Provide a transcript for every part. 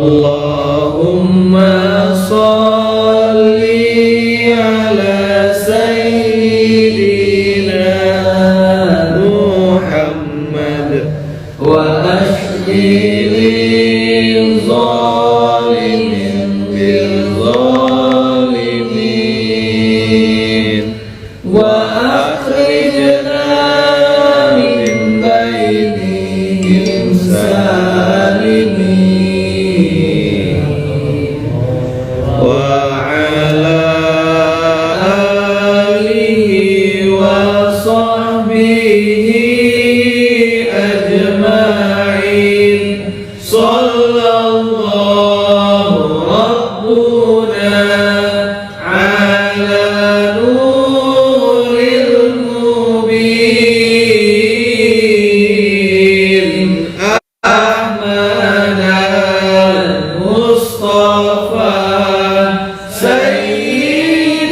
Allahumma sholli ala sayyidina Muhammad wa ashghilil zalimin bil zalimin wa akhrijna min bainihim salimin wa ala alihi wa sahbihi ajma'in. Sallallahu rabbuna ala nuril mubin Ahmad al-Mustafa sayyidil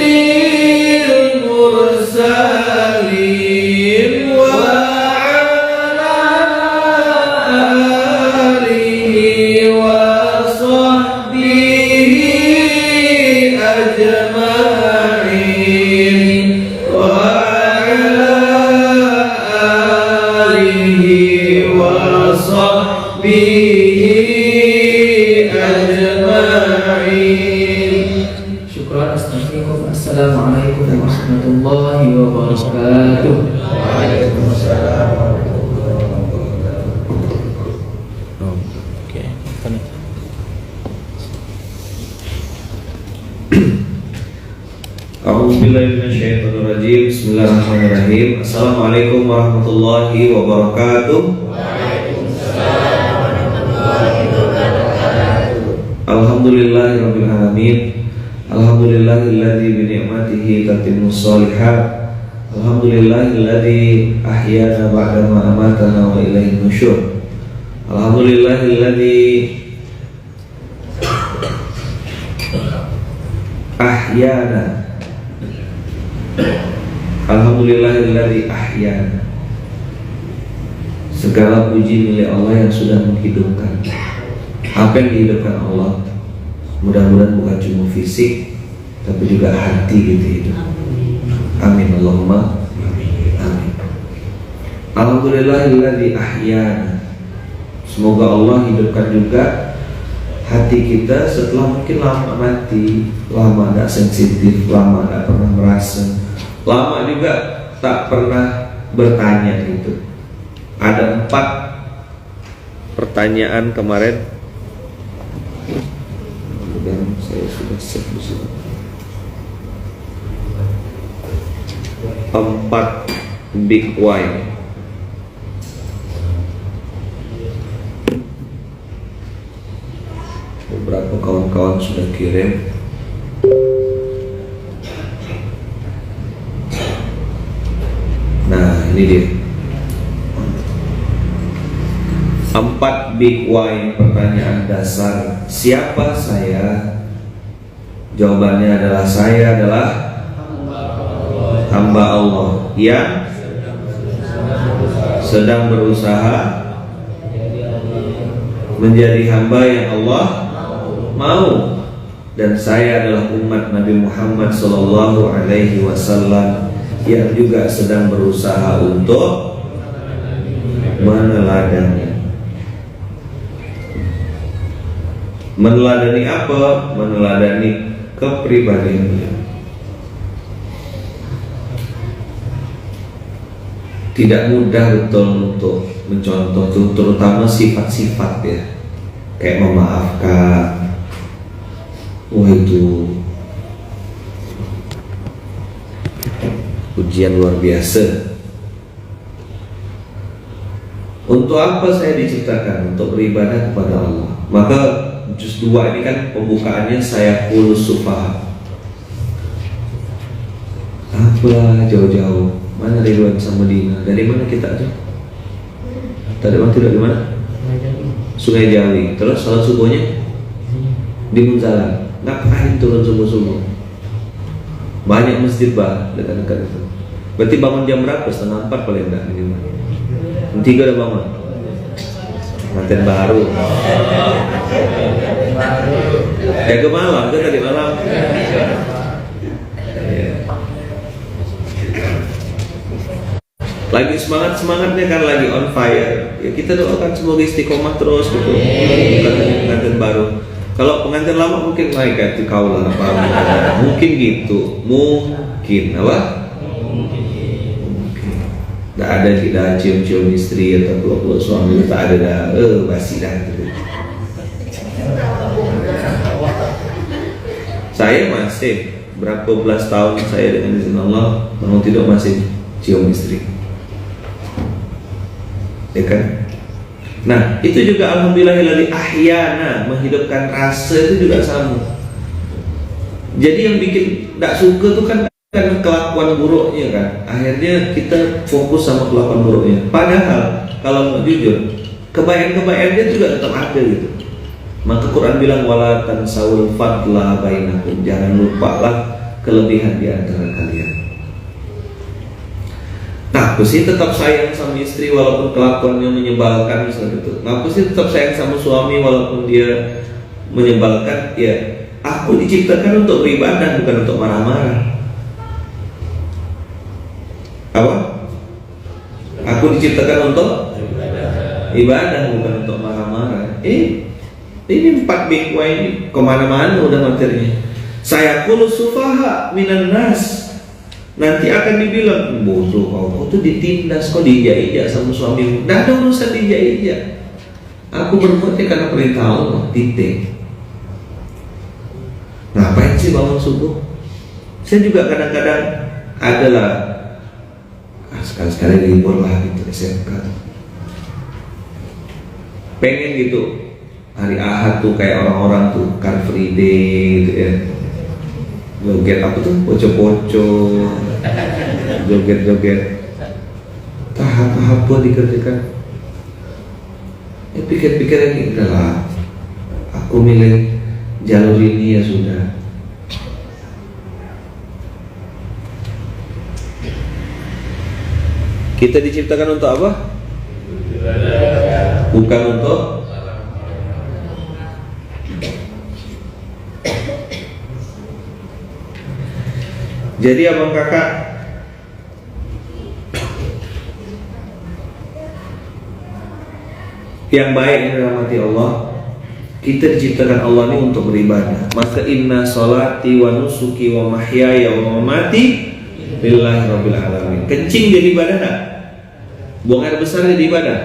mursalin wa ala alihi wa sahbihi ajma'in wa ala alihi wa sahbihi ajma'in. Syukran. Astagfirullah. Assalamualaikum warahmatullahi wabarakatuh. Waalaikumsalam warahmatullahi wabarakatuh. Oke. A'udzubillahi minasyaitonirrajim. Bismillahirrahmanirrahim. Assalamualaikum warahmatullahi wabarakatuh. Alhamdulillahirabbil alamin. Alhamdulillahilladzi bi ni'matihi tatimmus shalihat. Alhamdulillahilladzi ahyana ba'da ma amatana wa ilaihin nusyur. Alhamdulillahilladzi ahyana. Alhamdulillahilladzi ahyana. Segala puji milik Allah yang sudah menghidupkan. Apa yang dihidupkan Allah mudah-mudahan bukan cuma fisik tapi juga hati gitu hidup. Amin Allahumma amin. Alhamdulillahilladzi ahyana. Semoga Allah hidupkan juga hati kita setelah mungkin lama mati, lama gak sensitif, lama gak pernah merasa, lama juga tak pernah bertanya gitu. Ada 4 pertanyaan kemarin. Dan saya sudah set di sini. 4 big why. Beberapa kawan-kawan sudah kirim. Nah, ini dia. 4 big why, pertanyaan dasar. Siapa saya? Jawabannya adalah saya adalah hamba Allah yang sedang berusaha menjadi hamba yang Allah mau. Dan saya adalah umat Nabi Muhammad SAW yang juga sedang berusaha untuk meneladani. Meneladani apa? Meneladani kepribadiannya. Tidak mudah betul untuk mencontoh, terutama sifat-sifat ya, kayak memaafkan. Wah, itu ujian luar biasa. Untuk apa saya diciptakan? Untuk beribadah kepada Allah. Maka juz 2 ini kan pembukaannya saya kulus sufaha. Apa jauh-jauh? Mana Ridwan sama Dina? Dari mana kita aja? Tadi waktu dari mana? Sungai Jawi. Terus salat subuhnya di Munzalan. Ngapain turun subuh-subuh? Banyak masjid bah dekat-dekat itu. Berarti bangun jam berapa? 3:30 paling enggak minimal. Jam 3 udah bangun. Manten baru. Jaga malam kan tadi malam. Lagi semangatnya kan, lagi on fire. Ya kita doakan semoga istiqomah terus gitu. Bukan pengantin baru. Kalau pengantin lama mungkin naik kayak kau lah apa? Mungkin gitu, mungkin apa? Tidak ada, tidak cium-cium istri atau peluk-peluk suami, tak ada dah, basi dah gitu. Saya masih berapa belas tahun saya dengan izin Allah mau tidak masih cium istri, ya kan? Nah itu juga alhamdulillahilladzi ahyana, menghidupkan rasa itu juga sama. Jadi yang bikin tidak suka tuh kan karena kelakuan buruknya kan, akhirnya kita fokus sama kelakuan buruknya. Padahal kalau mau jujur, kebaikan-kebaikannya juga tetap ada gitu. Maka Quran bilang wala tansawul fadla bainakum, jangan lupalah kelebihan di antara kalian. Nah, aku sih tetap sayang sama istri walaupun kelakuannya menyebalkan misalnya gitu. Aku sih tetap sayang sama suami walaupun dia menyebalkan. Ya, aku diciptakan untuk beribadah bukan untuk marah-marah. Apa? Aku diciptakan untuk ibadah bukan untuk marah-marah. Ini 4 bingkwa ini kemana-mana udah materinya. Saya kulus sufaha minan nas, nanti akan dibilang bodoh kau tuh ditindas, kau diinjak-injak sama suamimu. Nggak ada urusan diinjak-injak. Aku berbuat karena perintah Allah, titik. Ngapain sih bangun subuh? Saya juga kadang-kadang adalah sekali-sekali libur lah gitu SMK. Pengen gitu hari Ahad tuh kayak orang-orang tuh Car Free Day gitu ya, joget apa tuh, poco-poco, joget-joget, tahap-tahap buat dikerjakan. Ya pikir-pikir lagi, udahlah, aku milih jalur ini ya sudah. Kita diciptakan untuk apa? Bukan untuk jadi abang kakak, yang baik yang dirahmati Allah, kita diciptakan Allah ini untuk beribadah. Maka inna sholati wa nusuki wa mahyaya wa mamati lillahi rabbil alamin. Kencing jadi ibadah enggak? Buang air besar jadi ibadah?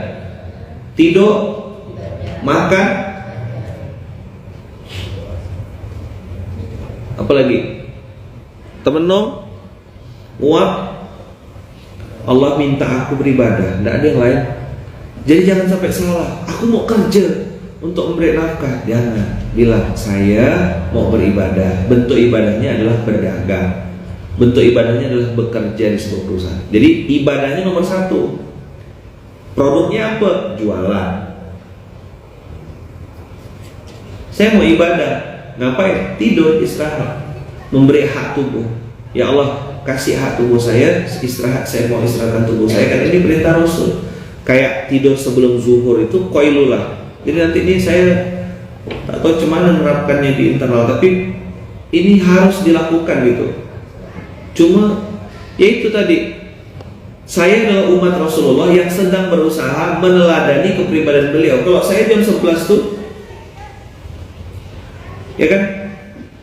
Tidur, makan, apalagi? Temenung, uap, Allah minta aku beribadah, tidak ada yang lain. Jadi jangan sampai salah. Aku mau kerja untuk memberi nafkah, jangan. Bilang saya mau beribadah. Bentuk ibadahnya adalah berdagang. Bentuk ibadahnya adalah bekerja di sebuah perusahaan. Jadi ibadahnya nomor 1. Produknya apa? Jualan. Saya mau ibadah, ngapain? Tidur, istirahat. Memberi hak tubuh. Ya Allah, kasih hak tubuh saya istirahat. Saya mau istirahatkan tubuh saya, karena ini perintah Rasul. Kayak tidur sebelum zuhur itu qailulah. Jadi nanti ini saya tak tahu cuman menerapkannya di internal, tapi ini harus dilakukan gitu. Cuma ya itu tadi, saya adalah umat Rasulullah yang sedang berusaha meneladani kepribadian beliau. Kalau saya jam 11 tuh, ya kan,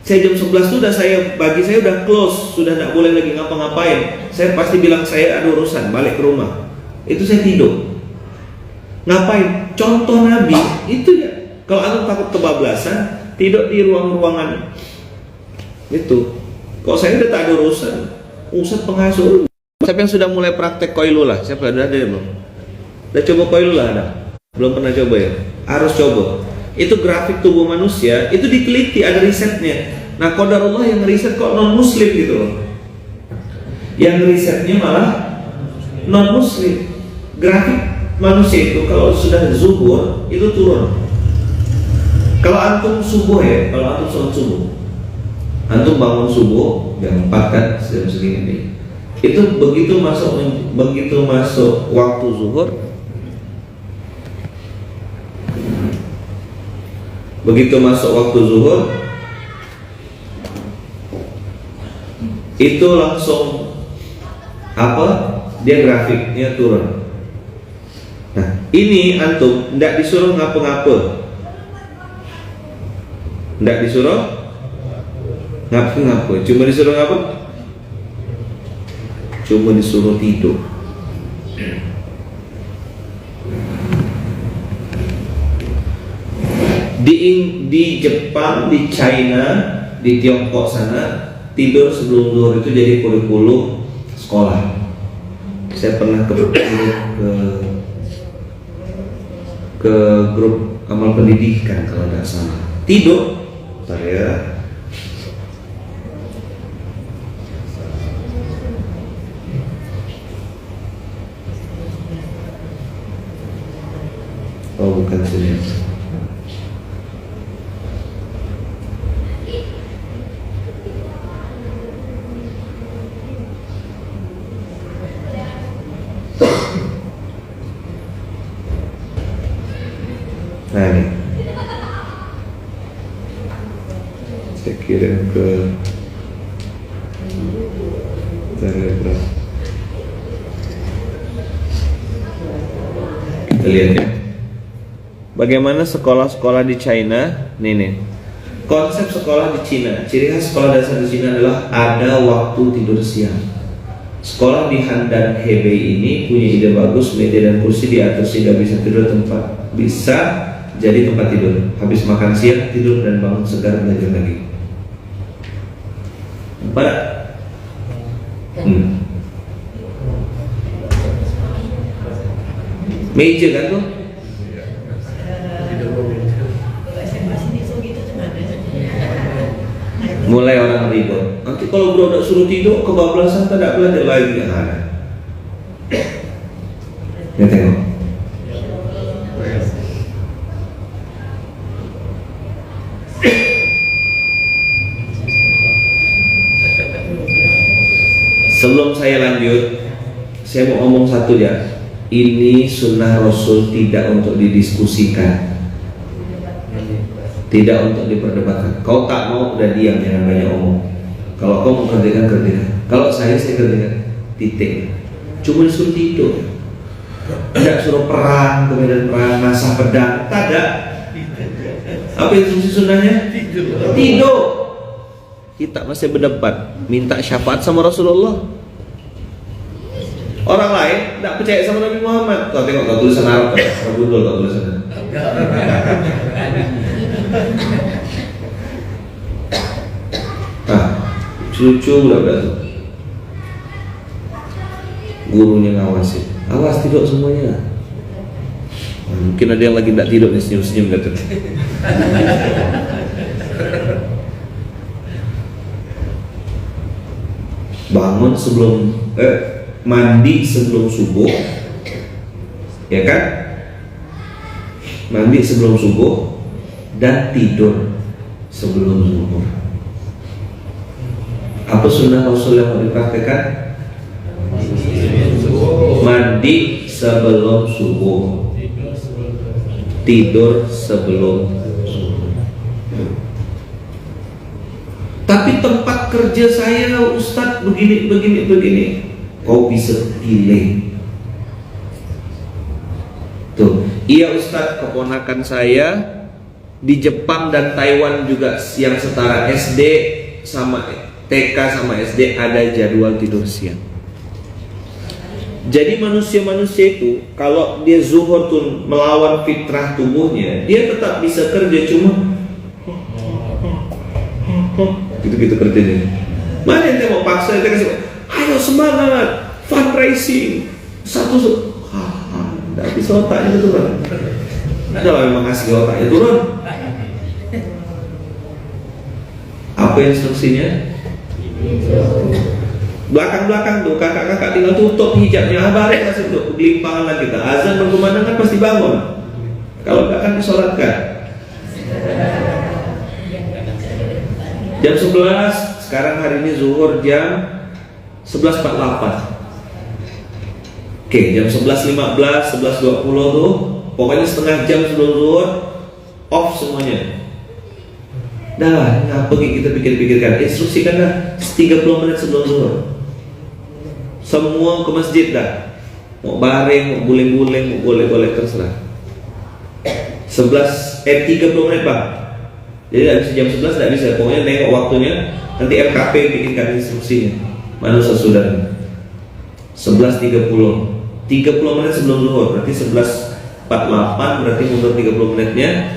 saya jam 11 tuh bagi saya udah close, sudah tidak boleh lagi ngapa-ngapain. Saya pasti bilang saya ada urusan, balik ke rumah. Itu saya tidur. Ngapain? Contoh Nabi itu ya. Kalau antum takut kebablasan, tidur di ruang-ruangan itu. Kalau saya udah tak ada urusan, Ustaz pengasuh. Siapa yang sudah mulai praktek koilulah? Siapa ada belum? Udah coba koilulah ada? Belum pernah coba ya? Harus coba. Itu grafik tubuh manusia, itu diteliti, ada risetnya. Nah, qadarullah yang riset kok non muslim gitu loh. Yang risetnya malah non muslim. Grafik manusia itu kalau sudah zuhur itu turun. Kalau antum subuh ya, kalau antum sholat subuh, antum bangun subuh jam 4 kan, jam segini. Itu begitu masuk waktu zuhur, begitu masuk waktu zuhur, itu langsung apa? Dia grafiknya turun. Nah, ini antum tidak disuruh ngapa-ngapa, tidak disuruh ngapa-ngapa, cuma disuruh ngapa? Cuma disuruh tidur. Di Jepang, di China, di Tiongkok sana, tidur sebelum zuhur itu jadi kurikulum sekolah. Saya pernah ke grup amal pendidikan kalau tidak salah. Tidur, saya bukan sini. Nah ini saya kirim ke Telegram. Kita lihat ya, bagaimana sekolah-sekolah di China. Nih konsep sekolah di Cina, ciri khas sekolah dasar di Cina adalah ada waktu tidur siang. Sekolah di Handan Hebei ini punya ide bagus, meja dan kursi diatur sehingga bisa tidur jadi tempat tidur. Habis makan siang tidur dan bangun segar belajar lagi. Pada meja kan tuh. Mulai orang ribut. Nanti kalau budak suruh tidur kebablasan tidak belajar lagi kan ada. Ya tengok. Sebelum saya lanjut, saya mau ngomong satu ya. Ini sunnah Rasul tidak untuk didiskusikan, tidak untuk diperdebatkan. Kau tak mau, udah diam, jangan banyak omong. Kalau kau mau kerjakan, kerjakan. Kalau saya kerjakan, titik. Cuma disuruh tidur, tidak suruh perang, kemudian perang, masa pedang, tak ada. Apa instruksi sunnahnya? Tidur. Kita masih berdebat, minta syafaat sama Rasulullah. Orang lain tidak percaya sama Nabi Muhammad. Kau tengok, kau tulisan Arab, kau gundul kau tulisannya. Cucu udah tuh. Gurunya ngawasi. Awas tidur semuanya. Mungkin ada yang lagi tidak tidur nih, senyum-senyum gitu. Bangun sebelum mandi sebelum subuh, ya kan? Mandi sebelum subuh dan tidur sebelum zuhur. Apa sunnah Rasul yang mau dipraktekkan? Mandi sebelum subuh, tidur sebelum subuh. Tapi tempat kerja saya, Ustadz, begini. Kau bisa pilih. Tuh, iya Ustadz, keponakan saya di Jepang dan Taiwan juga yang setara SD sama TK sama SD ada jadwal tidur siang. Jadi manusia-manusia itu kalau dia zuhur tuh melawan fitrah tubuhnya, dia tetap bisa kerja, cuma gitu kerjanya. Mana yang mau paksa, dia kasih, ayo semangat, fundraising, tidak bisa otaknya turun. Adalah memang kasih otaknya turun. Apa instruksinya? Belakang tuh kakak-kakak tinggal tutup hijabnya, bareng masih tutup gelimpangan kita. Azan berkumandangkan pasti bangun. Kalau tidak akan disolatkan. Jam 11, sekarang hari ini zuhur jam 11.48. Oke, jam 11.15, 11.20 tuh, pokoknya setengah jam sebelum zuhur off semuanya. Dah, apa kita pikir-pikirkan? Instruksikan dah 30 menit sebelum zuhur. Semua ke masjid dah. Mau baring, mau guling-guling, mau golek-golek terserah. 30 menit Bang. Jadi tak bisa jam 11 tak bisa. Pokoknya nengok waktunya. Nanti RKP bikinkan instruksinya. Mana sesudah 11.30 30 menit sebelum zuhur. Berarti 11.48. Berarti mundur 30 menitnya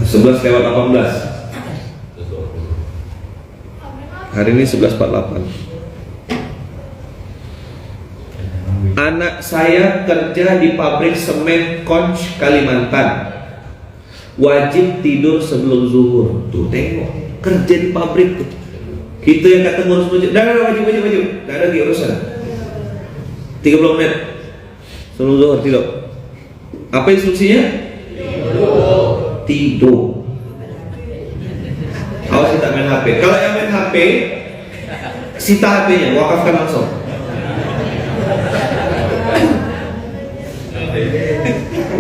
11:18. Hari ini 11.48. Anak saya kerja di pabrik semen Konch Kalimantan. Wajib tidur sebelum zuhur. Tuh tengok, kerja di pabrik tuh. Kita yang kata ngurus masjid, dah wajib. Dah ada lagi urusan. 30 menit sebelum zuhur tidur. Apa instruksinya? Tidur. Awas kita main HP. Kalau yang main HP, sita HP-nya, wakafkan langsung.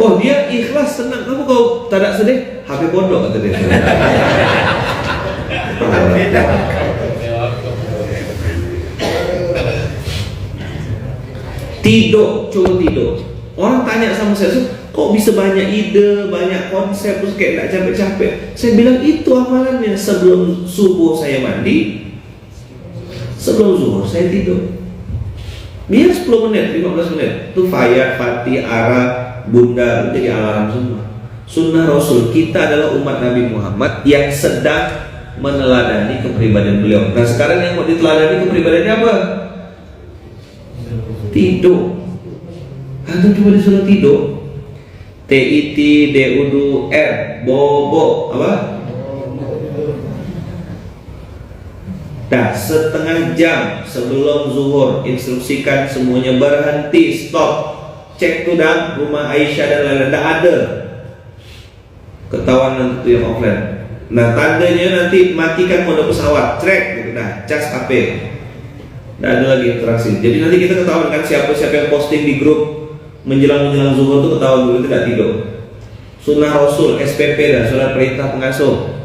Oh dia ikhlas, tenang. Kamu kau tak ada sedih, HP pondok kata dia. Tidur, coba tidur. Orang tanya sama saya, kok bisa banyak ide, banyak konsep, terus kayak tak capek-capek. Saya bilang itu amalannya. Sebelum subuh saya mandi, sebelum zuhur saya tidur. Biar 10 menit, 15 menit. Itu Fayat, Fatih, Ara, Bunda, jadi alarm semua. Sunnah Rasul, kita adalah umat Nabi Muhammad yang sedang meneladani kepribadian beliau. Nah sekarang yang mau diteladani kepribadiannya apa? Tidur. Antum cuma disuruh tidur. TIT DUDU R bobo apa? Dah setengah jam sebelum zuhur instruksikan semuanya berhenti, stop. Cek tuh dah rumah Aisyah dan lain-lain, tak ada ketahuan nanti yang offline. Nah tandanya nanti matikan mode pesawat, track gitu dah, cas HP. Tidak ada lagi interaksi. Jadi nanti kita ketahuan kan siapa yang posting di grup menjelang zuhur itu ketahuan dulu, tidak tidur. Sunnah Rasul, SPP dan surat perintah pengasuh.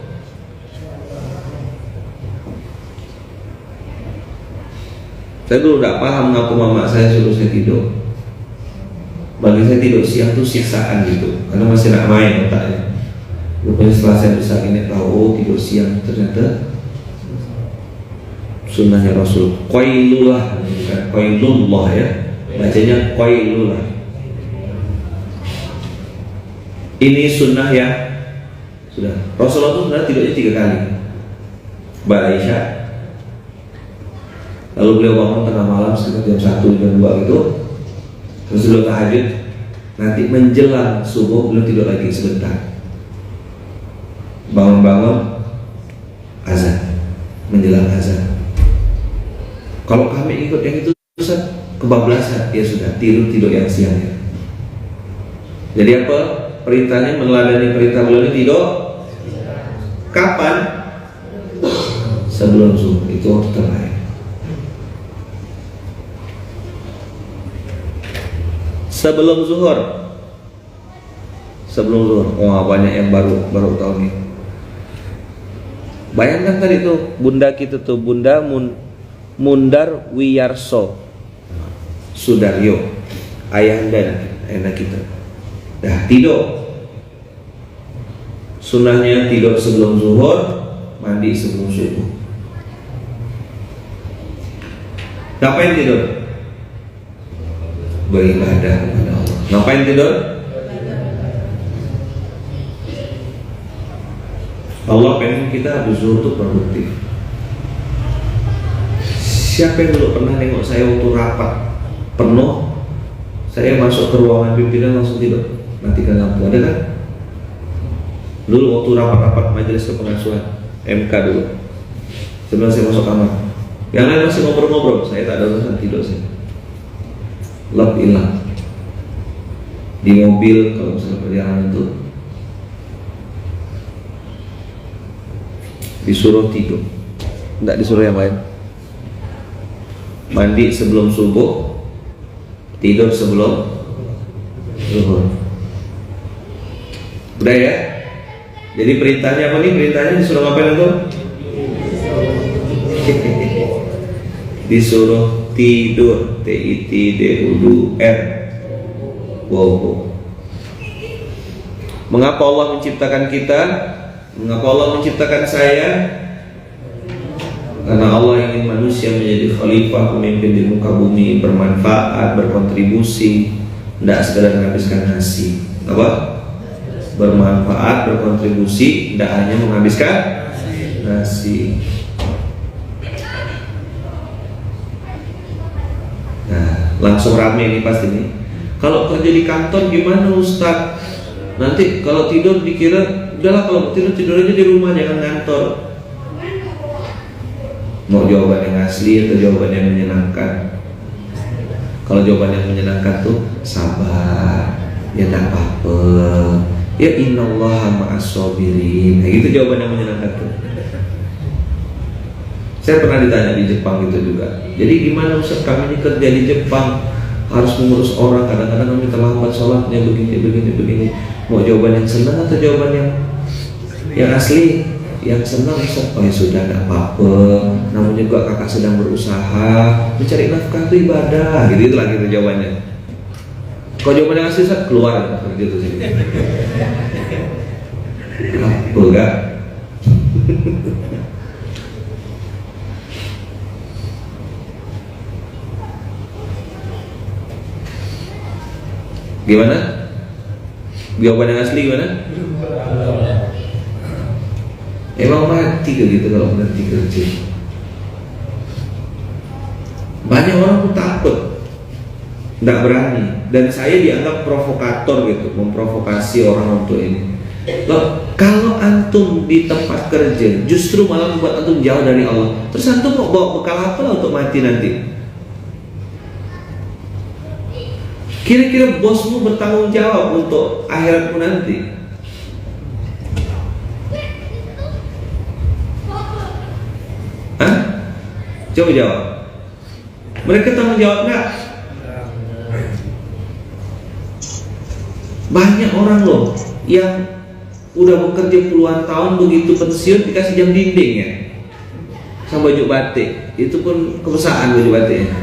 Saya dulu tidak paham mengapa mama saya suruh saya tidur. Bagi saya tidur siang itu siksaan gitu, karena masih nak main otaknya. Rupanya setelah saya besar ini tahu tidur siang ternyata sunnahnya Rasul. Qailullah, bukan qailullah ya, bacanya qailullah. Ini sunnah ya. Sudah. Rasulullah itu sebenarnya tidurnya 3 kali. Mbak Aisyah. Lalu beliau bangun tengah malam sekitar jam 1 jam 2 gitu. Terus beliau tahajud. Nanti menjelang subuh beliau tidur lagi sebentar. Bangun-bangun azan. Menjelang azan. Kalau kami ikut yang itu Ustaz, kebablasan. Ya sudah, tidur yang siangnya. Jadi apa? Perintahnya meneladani perintah beliau ini tidur. Kapan? Sebelum zuhur, itu waktu terakhir. Sebelum zuhur. Oh banyak yang baru tahu nih. Bayangkan tadi tuh bunda kita tuh, Bunda Mundar Wiyarso Sudaryo, ayahanda anak kita. Dah tidur. Sunnahnya tidur sebelum zuhur, mandi sebelum subuh. Ngapain tidur? Beribadah kepada Allah. Ngapain tidur? Allah pengen kita habis zuhur itu produktif. Siapa yang dulu pernah nengok saya waktu rapat penuh, saya masuk ke ruangan pimpinan langsung tidur, matikan lampu, ada kan? Dulu waktu rapat-rapat majelis kepengasuhan MK dulu, sebelum saya masuk kamar, yang lain masih ngobrol-ngobrol, saya tak ada urusan, tidur saya. Lep hilang di mobil kalau misalnya perjalanan itu disuruh tidur, tidak disuruh yang lain. Mandi sebelum subuh, tidur sebelum zuhur. Udah ya? Jadi perintahnya apa nih? Perintahnya disuruh ngapain itu? Disuruh tidur. T-I-T-D-U-R. Wow. Mengapa Allah menciptakan kita? Mengapa Allah menciptakan saya? Karena Allah ingin manusia menjadi khalifah, pemimpin di muka bumi, bermanfaat, berkontribusi, tidak sekedar menghabiskan nasi. Apa? Bermanfaat, berkontribusi, tidak hanya menghabiskan nasi. Nah, langsung rame nih pasti nih. Kalau kerja di kantor gimana Ustaz? Nanti kalau tidur dikira, udahlah kalau tidur aja di rumah, jangan kantor. Mau jawaban yang asli atau jawaban yang menyenangkan? Kalau jawaban yang menyenangkan tuh sabar, ya tak apa-apa, ya innallaha ma'as-sabirin. Nah, gitu jawaban yang menyenangkan tuh. Saya pernah ditanya di Jepang gitu juga. Jadi gimana Ustaz, kami ini kerja di Jepang, harus mengurus orang, kadang-kadang kami terlambat sholatnya, begini. Mau jawaban yang senang atau jawaban yang asli? Yang senang Ustaz, oh ya sudah, tidak apa-apa, namun juga kakak sedang berusaha mencari nafkah itu ibadah, gitu itulah gitu jawabannya. Kalau jawaban yang asli Ustaz, keluar gitu sih. Apa enggak? Gimana? Jawaban yang asli gimana? Emang mati gitu kalau berhenti kerja. Banyak orang pun takut, tidak berani, dan saya dianggap provokator gitu, memprovokasi orang untuk ini. Loh, kalau antum di tempat kerja justru malah membuat antum jauh dari Allah, terus antum mau bawa bekal apa lah untuk mati nanti? Kira-kira bosmu bertanggung jawab untuk akhiratmu nanti? Hah? Coba jawab. Mereka tanggung jawab nggak? Banyak orang loh yang udah bekerja puluhan tahun, begitu pensiun dikasih jam dinding ya, sama baju batik. Itu pun kemesaan baju batiknya.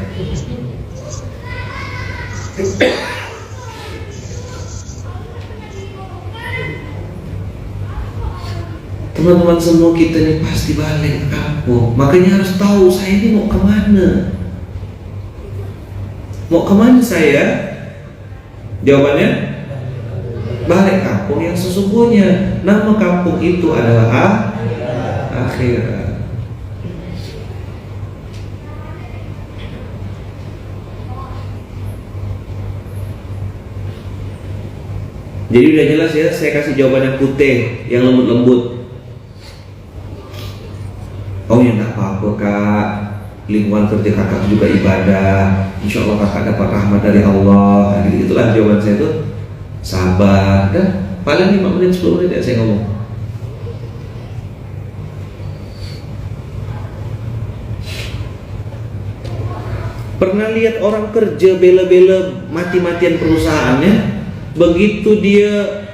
Teman-teman semua kita ini pasti balik ke kampung. Makanya harus tahu saya ini mau kemana. Mau kemana saya? Jawabannya balik kampung yang sesungguhnya. Nama kampung itu adalah akhirat. Jadi udah jelas ya, saya kasih jawaban yang putih, yang lembut-lembut. Oh ya nggak apa-apa kak, lingkungan kerja kakak juga ibadah, insya Allah kakak dapat rahmat dari Allah. Nah, itulah jawaban saya tuh. Sabar, kan? Paling 5 menit 10 menit ya saya ngomong. Pernah lihat orang kerja bela-bela mati-matian perusahaannya, begitu dia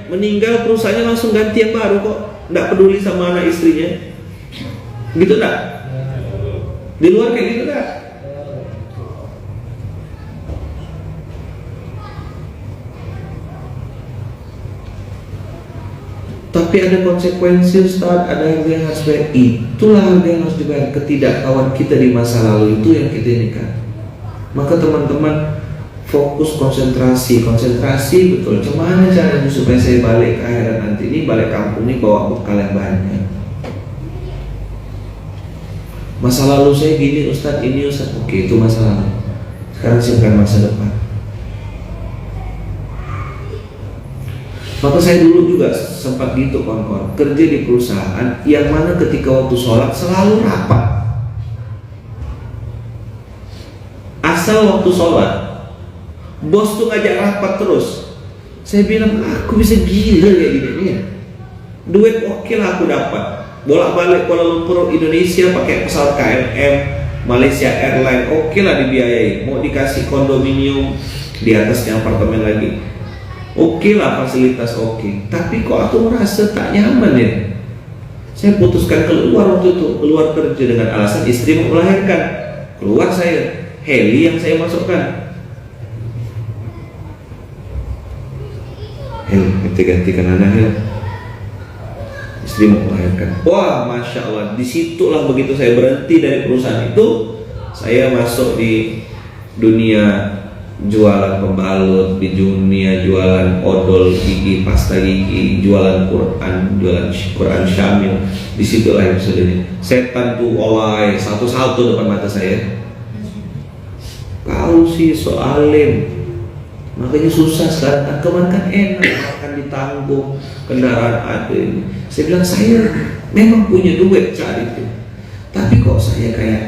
meninggal perusahaannya langsung ganti yang baru kok, nggak peduli sama anak istrinya. Gitu enggak? Di luar kayak gitu enggak? Tapi ada konsekuensi Ustaz, ada harga yang harus dibayar. Itulah harga yang harus dibayar. Ketidaktahuan kita di masa lalu itu yang kita ini kan. Maka teman-teman fokus konsentrasi betul. Gimana caranya supaya saya balik ke akhirat nanti ini, balik kampung ini bawa bekal yang banyak. Masa lalu saya gini Ustaz, ini Ustaz. Oke, itu masa lalu. Sekarang siapkan masa depan. Maka saya dulu juga sempat gitu kawan-kawan, kerja di perusahaan yang mana ketika waktu sholat selalu rapat. Asal waktu sholat, bos tuh ngajak rapat terus. Saya bilang, aku bisa gila kayak gini ya. Duit oke lah aku dapat. Bolak-balik Kuala Lumpur Indonesia pakai pesawat KLM, Malaysia Airlines, oke lah dibiayai. Mau dikasih kondominium di atasnya apartemen lagi. Oke lah fasilitas oke, tapi kok aku merasa tak nyaman ya. Saya putuskan keluar waktu itu, keluar kerja dengan alasan istri mau melahirkan. Keluar saya, heli yang saya masukkan. Hel, ganti-gantikan anak Hel. Istri mau melahirkan. Wah, masya Allah. Disitulah begitu saya berhenti dari perusahaan itu, saya masuk di dunia jualan pembalut, di dunia jualan odol gigi, pasta gigi, jualan Quran, jualan Quran Syamil. Di situ lah episodenya. Setan tuh oleh satu-satu depan mata saya. Kau sih soalin, makanya susah sekarang. Kemarin kan enak, makan ditanggung, kendaraan ada ini. Saya bilang saya memang punya duit cari itu, tapi kok saya kayak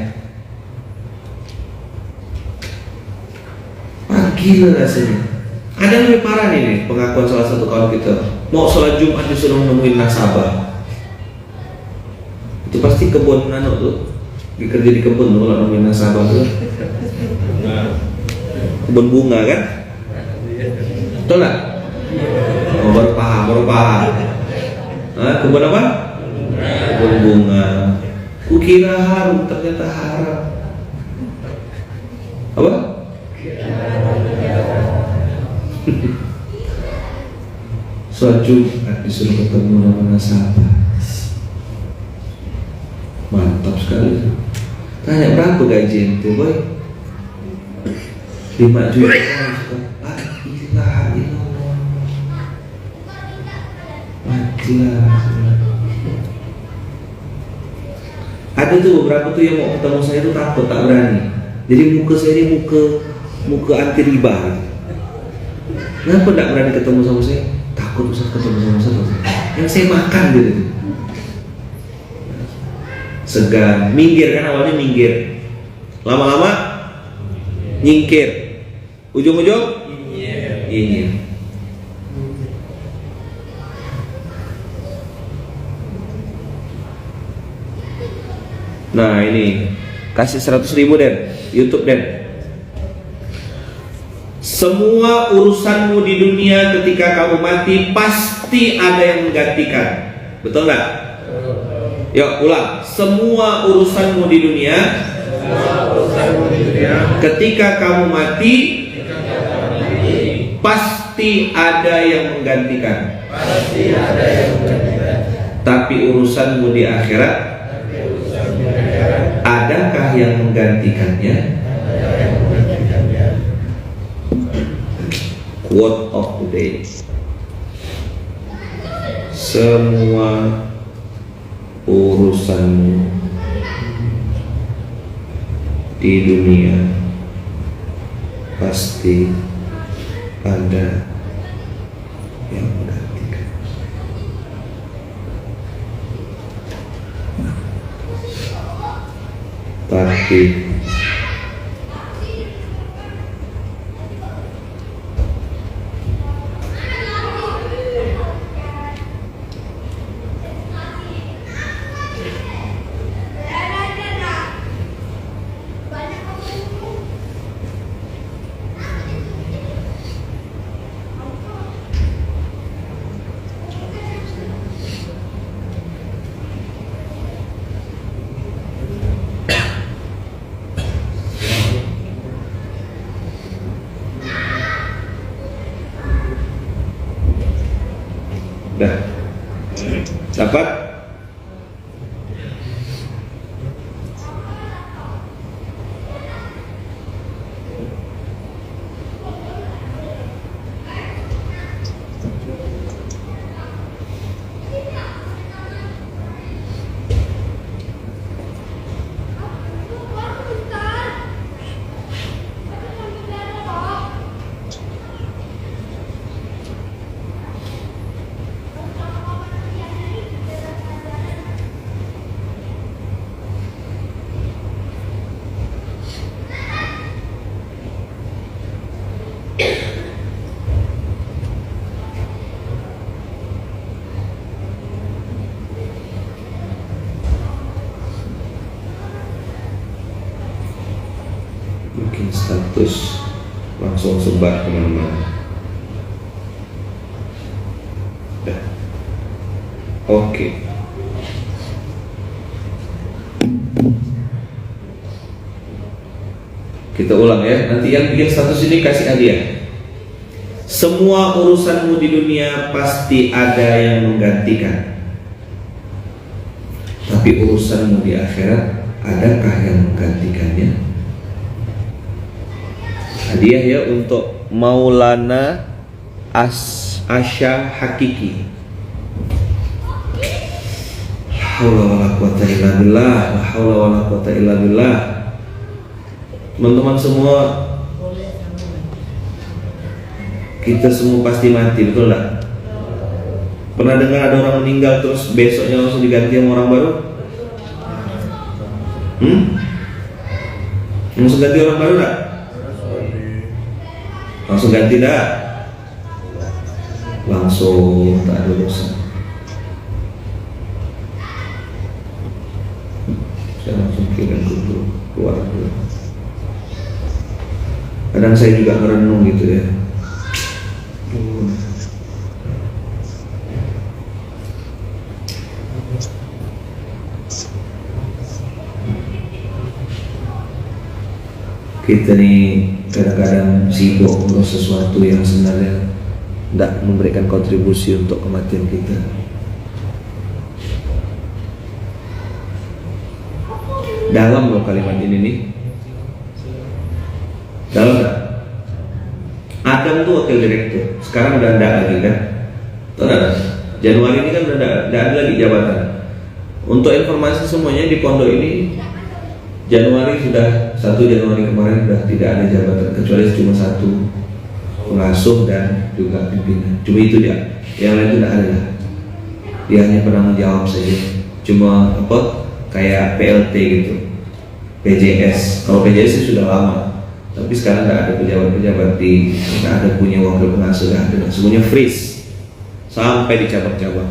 gila rasanya. Ada yang lebih parah nih, pengakuan salah satu kawan kita. Mau sholat Jumat disuruh nemuin nasabah. Itu pasti kebun nano tuh, dikerja di kebun tuh kalau nemuin nasabah tuh. Kebun bunga kan? Betul nggak? Oh, baru paham. Kebun apa? Kebun bunga. Kukira harum, ternyata haram. Apa? Sholat Jumat disuruh ketemu sama nasabah. Mantap sekali. Tanya berapa gaji ente boy? 5 juta. Matilah. Ada tuh beberapa tuh yang mau ketemu saya tuh takut, tak berani. Jadi muka saya ini muka anti riba. Kenapa tidak berani ketemu sama saya? Takut usah ketemu sama saya. Yang saya makan gitu. Segan, minggir kan awalnya minggir. Lama-lama nyingkir. Ujung-ujung nyinyir. Nah ini kasih 100.000 Den, YouTube Den. Semua urusanmu di dunia ketika kamu mati pasti ada yang menggantikan. Betul nggak? Yuk ulang. Semua urusanmu di dunia ketika kamu mati pasti ada yang menggantikan. Tapi urusanmu di akhirat, adakah yang menggantikannya? Quote of the day. Semua urusanmu di dunia pasti ada yang menggantikan. Tapi dah dapat. Bikin status langsung sebar kemana-mana. Oke. Kita ulang ya. Nanti yang bikin status ini kasih hadiah. Semua urusanmu di dunia pasti ada yang menggantikan. Tapi urusanmu di akhirat, adakah yang menggantikannya? Hadiah ya untuk Maulana Asya Hakiki. La haula wala quwata illa billah, la haula wala quwata illa billah. Teman-teman semua, kita semua pasti mati, betul tak? Pernah dengar ada orang meninggal terus besoknya langsung diganti sama orang baru? Langsung ganti orang baru tak? Langsung ganti tak? Langsung, tak ada urusan. Saya langsung kirim dulu, keluar dulu. Kadang saya juga merenung gitu ya. Kita nih kadang-kadang sibuk ngurus sesuatu yang sebenarnya tidak memberikan kontribusi untuk kematian kita. Dalam loh kalimat ini nih. Dalam tak? Adam tuh wakil direktur, sekarang udah enggak lagi kan? Tahu tak? Januari ini kan udah enggak ada lagi jabatan. Untuk informasi semuanya di pondok ini, Januari sudah 1 Januari kemarin sudah tidak ada jabatan kecuali cuma 1 pengasuh dan juga pimpinan. Cuma itu dia, yang lain tidak ada. Dia hanya penanggung jawab saja. Cuma apa? Kayak PLT gitu, PJS. Kalau PJS sih sudah lama. Tapi sekarang tidak ada pejabat-pejabat tidak ada punya wakil pengasuh, tidak ada, semuanya freeze sampai di cabang-cabang.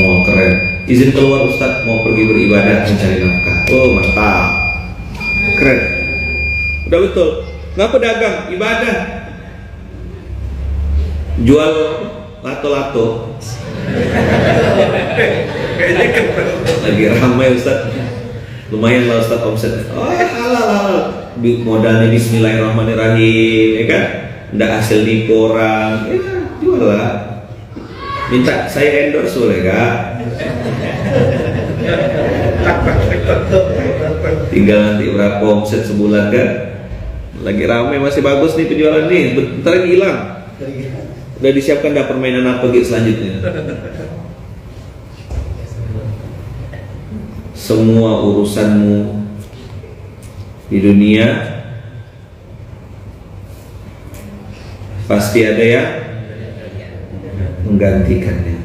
Oh keren. Izin keluar Ustadz, mau pergi beribadah mencari nafkah. Oh mantap, keren. Udah betul. Ngapa dagang? Ibadah. Jual lato-lato. Lagi ramai Ustadz. Lumayan lah Ustaz omset. Oh halal. Modalnya bismillahirrahmanirrahim, ya kan? Nggak hasil nipu orang, ya jual lah. Minta saya endorse boleh gak? Tinggal nanti berapa omset sebulan kan? Lagi ramai, masih bagus nih penjualan nih. Bentar lagi hilang. Udah disiapkan dah permainan apa gitu selanjutnya. Semua urusanmu di dunia pasti ada yang menggantikannya.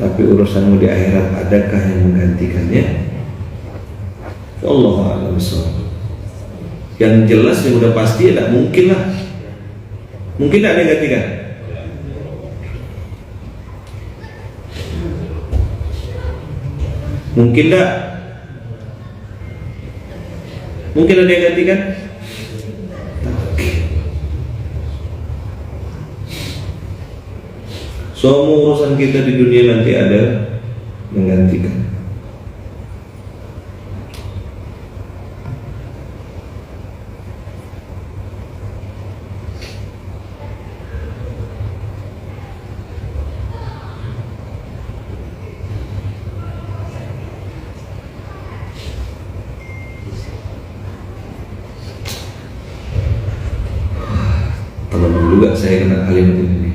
Tapi urusanmu di akhirat, adakah yang menggantikannya? Wallahu a'lam bishawab. Yang jelas yang udah pasti tidak mungkin lah. Mungkin tidak ada yang gantikan. Mungkin tak? Mungkin ada yang gantikan? Semua urusan kita di dunia nanti ada menggantikan. Juga saya kena kalimat ini.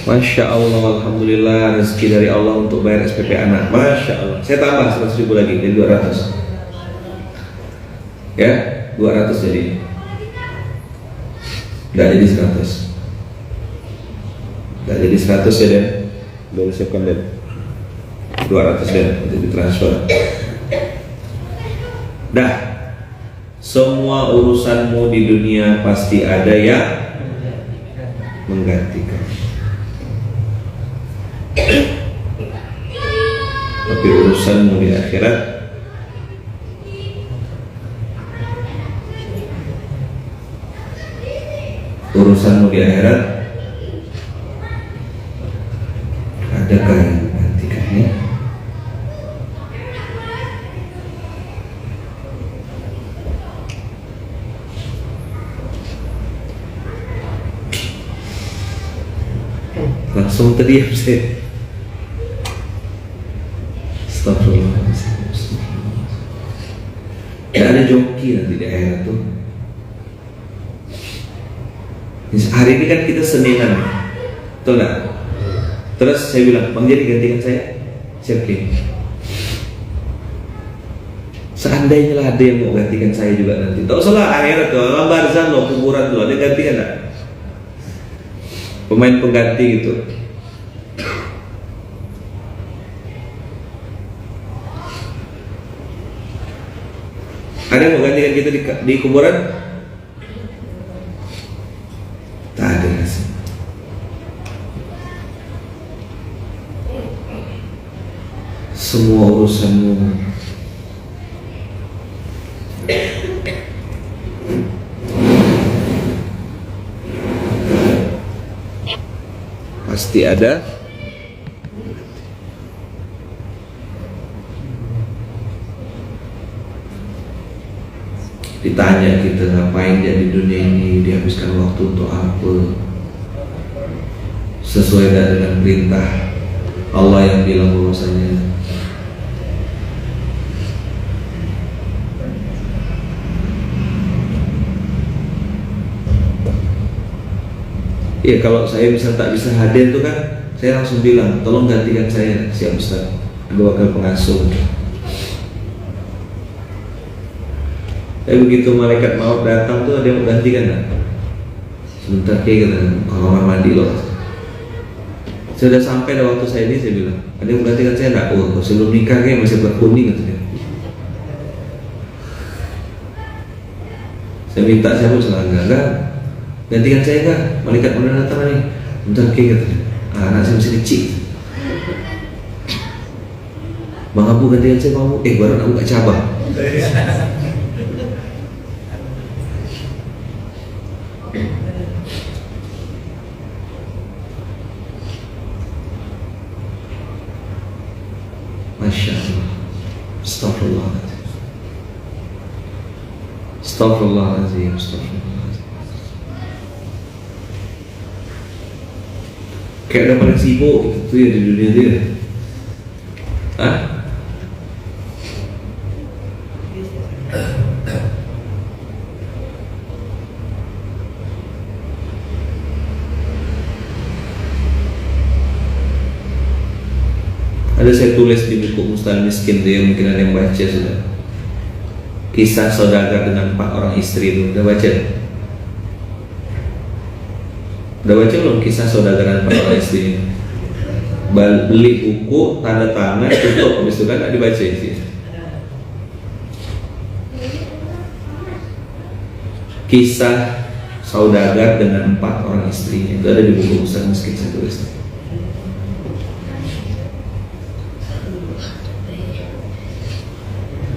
Masya Allah, alhamdulillah, rezeki dari Allah untuk bayar SPP anak. Masya Allah. Saya tambah 100.000 lagi dari 200. Ya, 200 jadi. Tidak jadi 100. Gak jadi 100 ya Den, boleh siapkan Den 200 Den untuk ditransfer. Dah, semua urusanmu di dunia pasti ada yang menggantikan. Tapi urusanmu di akhirat adakah yang menggantikannya? Langsung terdiam saya. Astagfirullahaladzim. Gak ada joki nanti di akhirat tuh. Hari ini kan kita Seninan, betul nggak? Terus saya bilang, Bang jadi gantikan saya, siap nih. Seandainya lah ada yang mau gantikan saya juga nanti. Tak usahlah akhirat tuh, alam barzah loh, kuburan tuh, ada gantikan nggak? Pemain pengganti gitu. Ada yang mau gantikan kita di kuburan? Tak ada rasanya. Semua urusanmu pasti ada ditanya kita ngapain dia di dunia ini, dihabiskan waktu untuk apa, sesuai dengan perintah Allah yang bilang bahwasanya ya kalau saya misal tak bisa hadir tuh kan saya langsung bilang tolong gantikan saya, siap Ustaz, ada wakil pengasuh. Begitu malaikat maut datang tuh ada yang menggantikan kan? Sebentar kayak gitu, kamar mandi loh. Sudah sampai dah waktu saya ini saya bilang ada yang menggantikan saya enggak? Oh sebelum nikah kayak masih berkuning gitu dia. Saya minta siapa enggak gantikan saya enggak? Malaikat mana datang nih? Bentar kayak gitu. Anak saya masih kecil. Bang Abu gantikan saya Bang Abu. Baru nak buka cabang. Masya Allah. Astagfirullahaladzim. Astagfirullahaladzim. Astagfirullahaladzim. Kayak ada paling sibuk itu ya di dunia dia. Hah? Ada saya tulis di buku Mustahil Miskin tuh yang mungkin ada yang baca sudah. Kisah saudagar dengan 4 orang istri itu udah baca? Udah baca belum kisah saudagar dengan 4 orang istri? Beli buku, tanda tangan, tutup, habis itu kan nggak dibaca sih. Kisah saudagar dengan 4 orang istrinya itu ada di buku Mustahil Miskin saya tulis.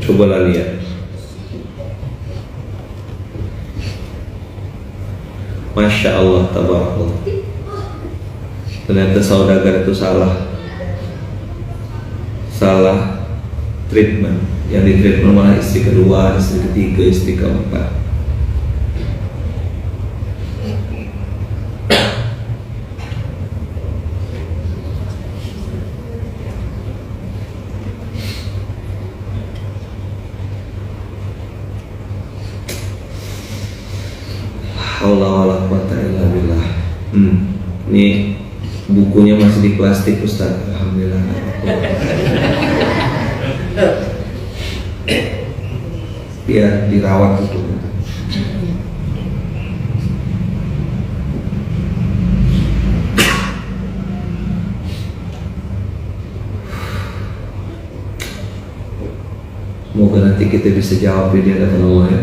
Cobalah lihat. Masya Allah, tabarakallah. Ternyata saudagar itu salah treatment. Yang di treatment malah istri kedua, istri ketiga, istri keempat. Allah billah. Ini bukunya masih di plastik Ustaz. Alhamdulillah. Biar dirawat itu. Semoga nanti kita bisa jawab di hadapan Allah ya.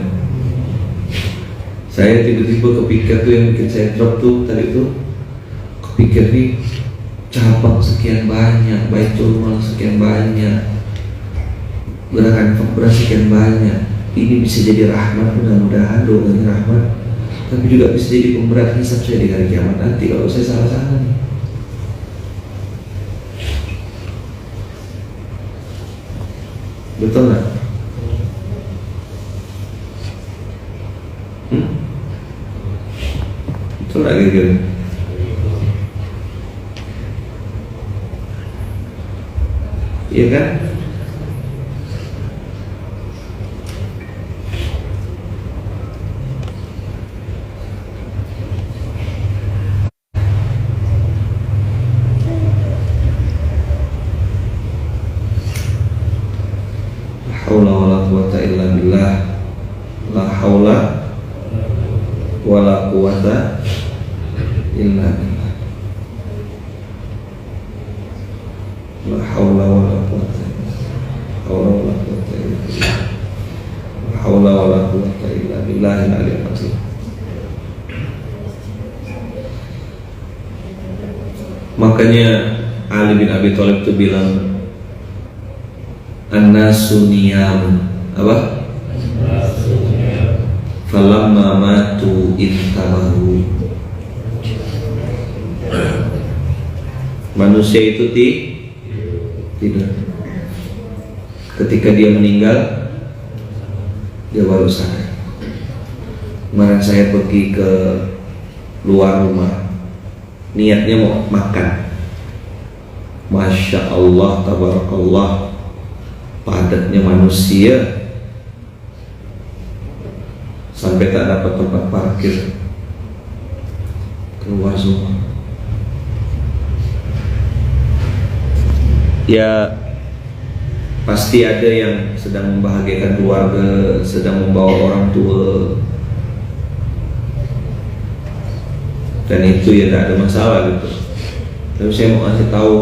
Saya tiba-tiba kepikir tuh yang bikin saya drop tuh tadi tuh, kepikir nih cabang sekian banyak, Baitul Mal sekian banyak, gerakan fakbra sekian banyak. Ini bisa jadi rahmat, mudah-mudahan doanya rahmat, tapi juga bisa jadi pemberat hisab saya di hari kiamat nanti kalau saya salah-salah nih. Betul nggak? Betul nggak kira-kira? Iya kan? La haula wala quwata illa billah. La haula wala quwata illa billah. La haula wala quwata illa billah. La haula wala quwata illa billahil aliyyil azim. Makanya Ali bin Abi Thalib itu bilang, an-nasu niyam, apa? Falamma matu intabahu. Manusia itu tidur. Ketika dia meninggal, dia baru sadar. Kemarin saya pergi ke luar rumah, niatnya mau makan. Masya Allah, tabarakallah, padatnya manusia sampai tak dapat tempat parkir, keluar semua. Ya pasti ada yang sedang membahagiakan keluarga, sedang membawa orang tua, dan itu ya tidak ada masalah gitu. Tapi saya mau kasih tahu,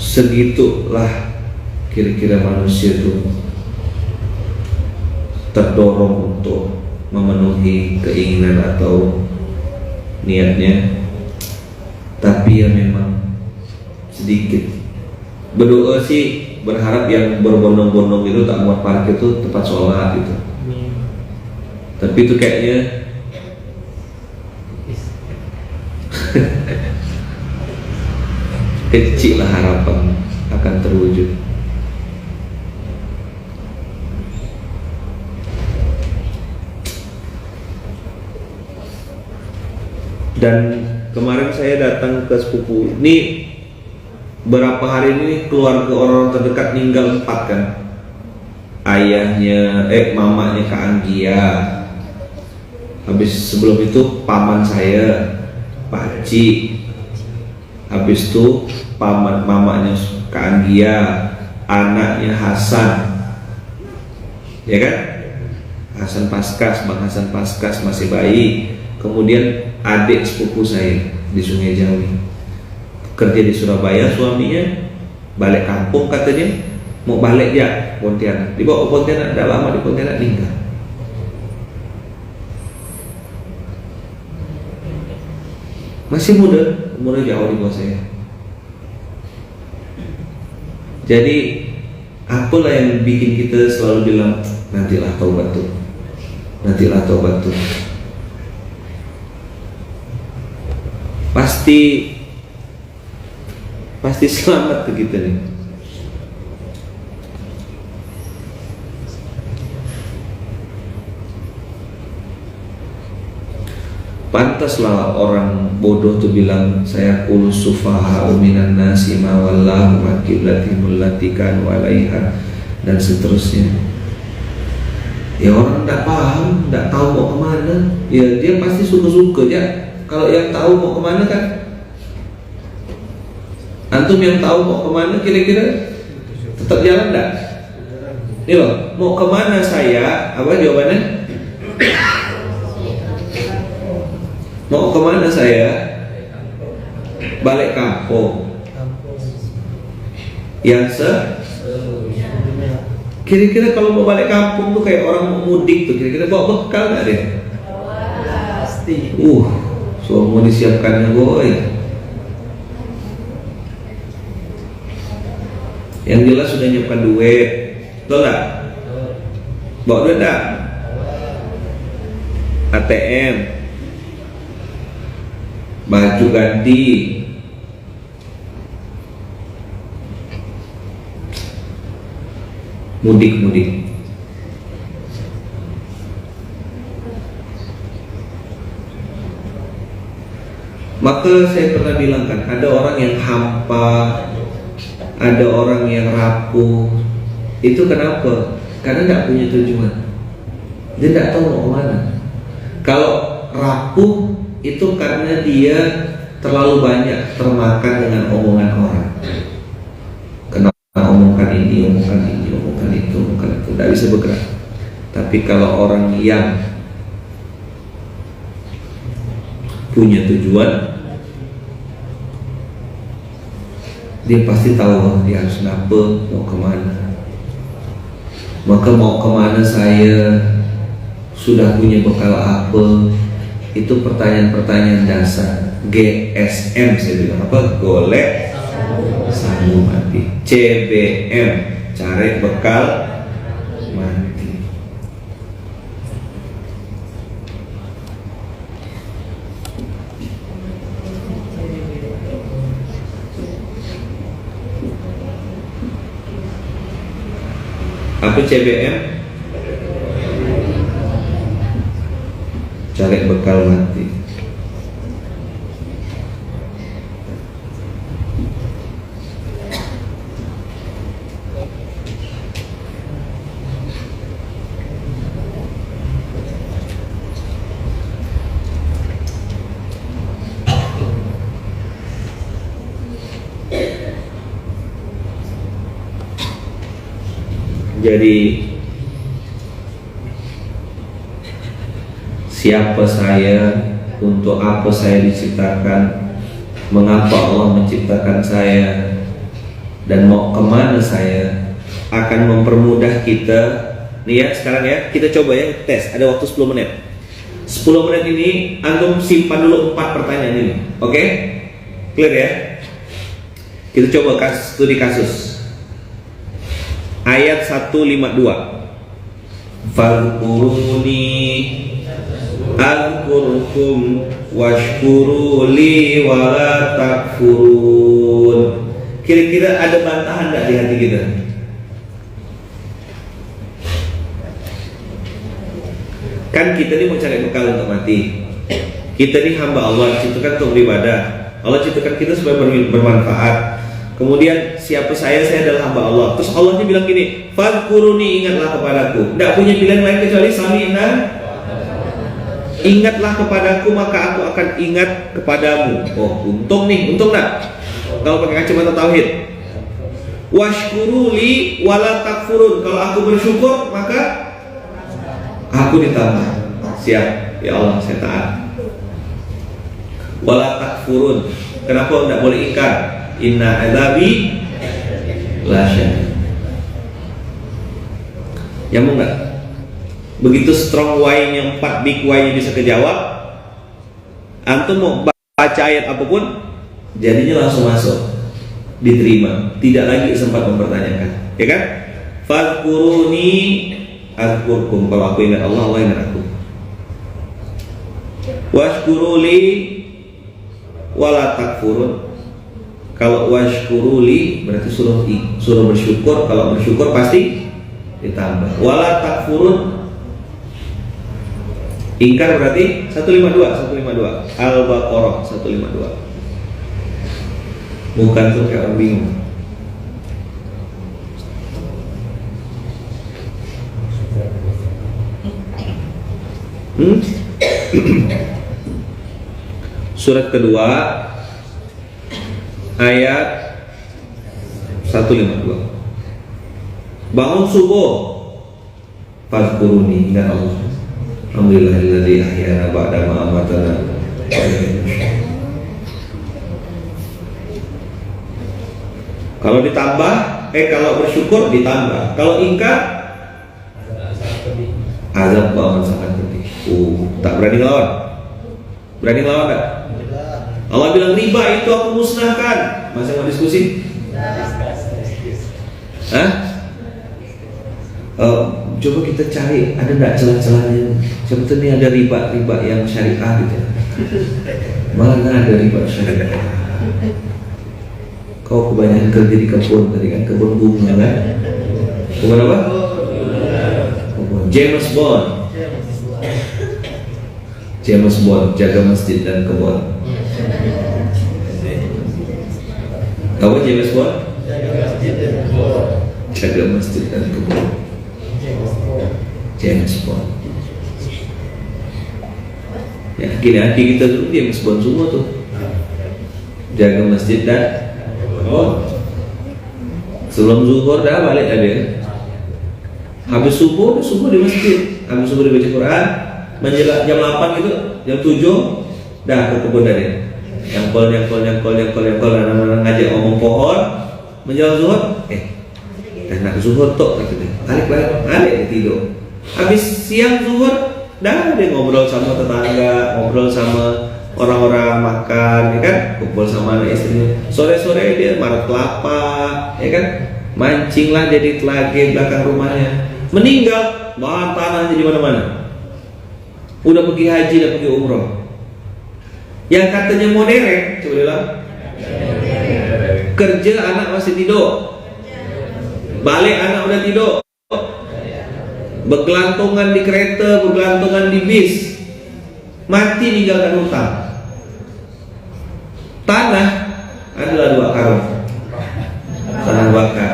segitulah kira-kira manusia itu terdorong untuk memenuhi keinginan atau niatnya, tapi ya memang sedikit. Berdoa sih berharap yang berbondong-bondong itu tak buat parkir itu tempat sholat gitu. Tapi itu kayaknya kecil lah harapan akan terwujud. Dan kemarin saya datang ke sepupu ini, berapa hari ini keluarga orang terdekat meninggal 4 kan. Ayahnya, mamanya Kak Anggia. Habis sebelum itu paman saya, Pak Haji. Habis itu paman mamanya Kak Anggia, anaknya Hasan, ya kan? Hasan Paskas, Bang Hasan Paskas masih bayi. Kemudian adik sepupu saya di Sungai Jawi, kerja di Surabaya, suaminya balik kampung katanya, mau balik ya Pontianak, dibawa ke Pontianak, tidak lama di Pontianak meninggal. Masih muda, umurnya jauh di bawah saya. Jadi apalah yang bikin kita selalu bilang nantilah taubat tuh, nantilah taubat tuh. Pasti selamat ke kita nih. Pantaslah orang bodoh tuh bilang, saya qul sufaha minan nasi ma wallahu an qiblatihim allati kanu 'alaiha, dan seterusnya. Ya orang tidak paham, tidak tahu mau kemana, ya dia pasti suka-suka ya. Kalau yang tahu mau kemana kan, antum yang tahu mau kemana kira-kira tetap jalan enggak? Ini loh, mau kemana saya? Apa jawabannya? Mau kemana saya? Balik kampung. Yang Kira-kira kalau mau balik kampung tuh kayak orang mau mudik tuh, kira-kira bawa bekal nggak deh? Pasti. Semua disiapkannya boy. Yang jelas sudah nyiapkan duit, betul nggak? Bawa duit nggak? ATM, baju ganti, mudik. Maka saya pernah bilang kan, ada orang yang hampa, ada orang yang rapuh. Itu kenapa? Karena tidak punya tujuan. Dia tidak tahu mau kemana. Kalau rapuh itu karena dia terlalu banyak termakan dengan omongan orang. Kenapa omongkan ini, omongkan itu, tidak bisa bergerak. Tapi kalau orang yang punya tujuan, dia pasti tahu dia harus ngapa, mau kemana. Maka mau kemana saya, sudah punya bekal apa, itu pertanyaan-pertanyaan dasar. GSM saya bilang apa? Golek sanggup mati. CBM, cari bekal mati. Apa CBM? Cari bekal mati. Jadi siapa saya, untuk apa saya diciptakan, mengapa Allah menciptakan saya, dan mau kemana saya, akan mempermudah kita. Nih ya, sekarang ya, kita coba ya tes. Ada waktu 10 menit. 10 menit ini antum simpan dulu 4 pertanyaan ini. Oke? Clear ya? Kita coba studi kasus. Ayat 152. Fadhkuruni azkurkum washkuruli wala takfurun. Kira-kira ada bantahan gak di hati kita? Kan kita ini mau cari bekal untuk mati. Kita ini hamba Allah, diciptakan untuk beribadah. Allah ciptakan kita supaya bermanfaat. Kemudian siapa saya adalah hamba Allah. Terus Allah ini bilang gini, fadhkuruni, ingatlah kepadaku. Tidak punya pilihan lain kecuali sami'na. Ingatlah kepadaku, maka aku akan ingat kepadamu. Oh, untung nih, untung gak? Kalau pakai kacamata tauhid. Washkuruli wala takfurun. Kalau aku bersyukur, maka aku ditambah. Siap, ya Allah, saya taat. Wala takfurun. Kenapa tidak boleh ingkar? Inna adzabi la syadid. Nyambung nggak? Begitu strong why-nya, 4 big why-nya bisa kejawab, antum mau baca ayat apapun, jadinya langsung masuk, diterima, tidak lagi sempat mempertanyakan, ya kan? Fadhkuruni azkurkum. Kalau aku ingat Allah, Allah ingat aku. Washkuruli wala takfurun. Kalau washkuruli berarti suruh bersyukur. Kalau bersyukur pasti ditambah. Wala takfurun, ingkar berarti 152. Al-Baqarah 152. Bukan tuh kayak orang bingung. Surat kedua ayat 152. Bangun subuh, fadhkuruni, ingat Allah. Alhamdulillahilladzi ahyana ba'da ma amatana. Kalau ditambah, kalau bersyukur ditambah. Kalau ingkar, azab Tuhan sangat pedih. Tak berani lawan. Berani lawan tak? Allah bilang riba itu aku musnahkan. Masih mau diskusi? Hah? Coba kita cari ada nggak celah-celahnya. Sebetulnya ada riba yang syariah gitu. Malah nggak ada riba syariah. Kau kebanyakan kerja di kebun tadi kan, kebun bunga kan? Kebun apa? James Bond. James Bond jaga masjid dan kebun. Apa James Bond? Jaga masjid dan kebun. James Bond. Ya, hati kita dulu James Bond semua tuh. Jaga masjid dan kebun. Sebelum zuhur dah balik ada. Habis subuh di masjid. Habis subuh dibaca Quran. Menjelang jam 8 gitu, jam 7 dah ke kebun tadi. Nyangkol, anak-anak ngajak ngomong pohon. Menjelang zuhur, dah nak zuhur tok kata dia. Balik tidur. Habis siang zuhur, dah dia ngobrol sama tetangga, ngobrol sama orang-orang makan, ya kan? Kumpul sama anak istrinya. Sore-sore dia marah kelapa, ya kan? Mancing lah jadi telage belakang rumahnya. Meninggal, bahan tanahnya di mana-mana. Udah pergi haji, udah pergi umroh. Yang katanya mau derek, coba bilang. Kerja anak masih tidur. Balik anak udah tidur. Bergelantungan di kereta, bergelantungan di bis. Mati ninggalkan hutang. Tanah adalah 2 karung. Tanah bakar.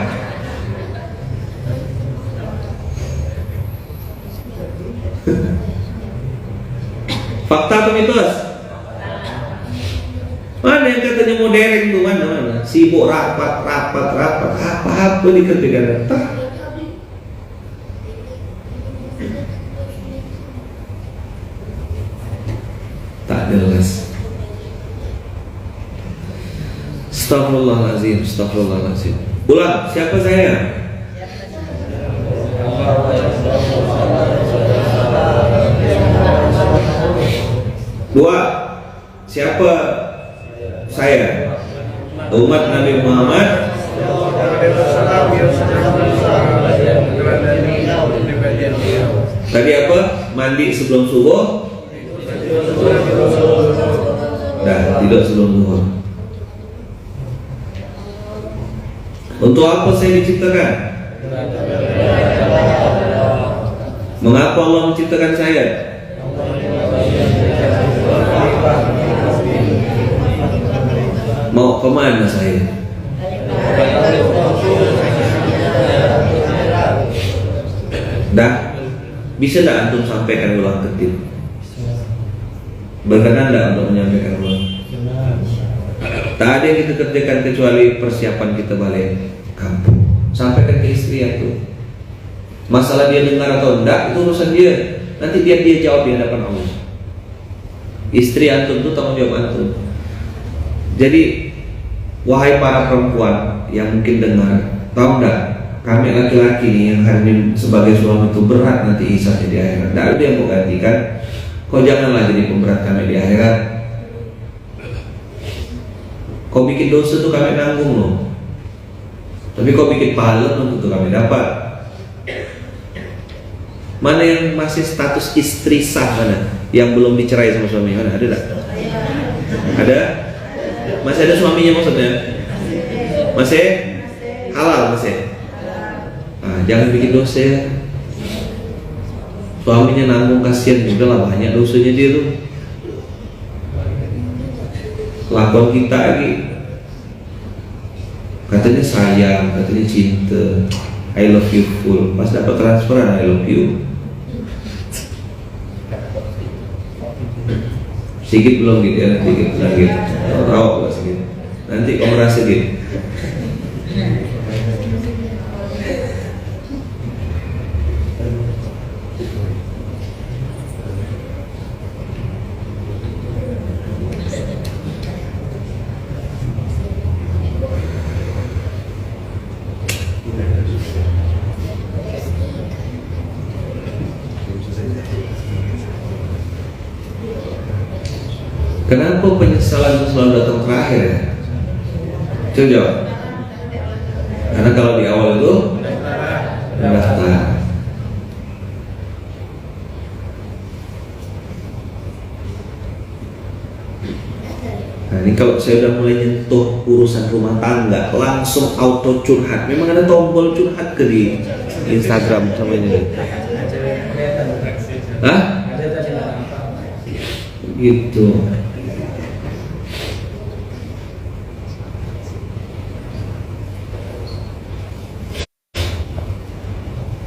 Fakta atau mitos? Mana yang katanya modern tuh, mana? Sibuk rapat, apa dikerjakan. Tak jelas. Astagfirullahaladzim. Ulang, siapa saya? Dua, siapa saya? Umat Nabi Muhammad. Tadi apa? Mandi sebelum subuh. Dah, tidak sebelum zuhur. Untuk apa saya diciptakan? Mengapa Allah menciptakan saya? Mau kemana saya? Dah, bisa tak antum sampaikan ulang ketik? Berkenan tak untuk menyampaikan ulang? Tak ada yang kita kerjakan kecuali persiapan kita balik kampung. Sampaikan ke istri itu. Masalah dia dengar atau enggak itu urusan dia. Nanti dia jawab di hadapan Allah. Istri antum itu tanggung jawab antum. Jadi wahai para perempuan yang mungkin dengar, tahu enggak? Kami laki-laki nih yang hari ini sebagai suami itu berat nanti hisabnya di akhirat. Tidak ada yang mau gantikan. Kau janganlah jadi pemberat kami di akhirat. Kau bikin dosa tuh kami nanggung loh. Tapi kau bikin pahala tentu kami dapat. Mana yang masih status istri sah mana? Yang belum dicerai sama suami mana? Ada tak? Ada? Masih ada suaminya maksudnya? Masih? Halal masih? Nah, jangan bikin dosa ya. Suaminya nanggung kasihan juga lah, banyak dosanya dia tuh. Lakon kita lagi. Katanya sayang, katanya cinta, I love you full. Pas dapat transferan I love you. Sedikit belum gitu ya, sedikit lagi. Tahu nggak sedikit? Nanti kau merasa gitu. Kenapa penyesalan itu selalu datang terakhir ya? Coba jawab. Karena kalau di awal itu mendaftar. Nah ini kalau saya udah mulai nyentuh urusan rumah tangga, langsung auto curhat. Memang ada tombol curhat ke di Instagram sama ini. Hah? Gitu.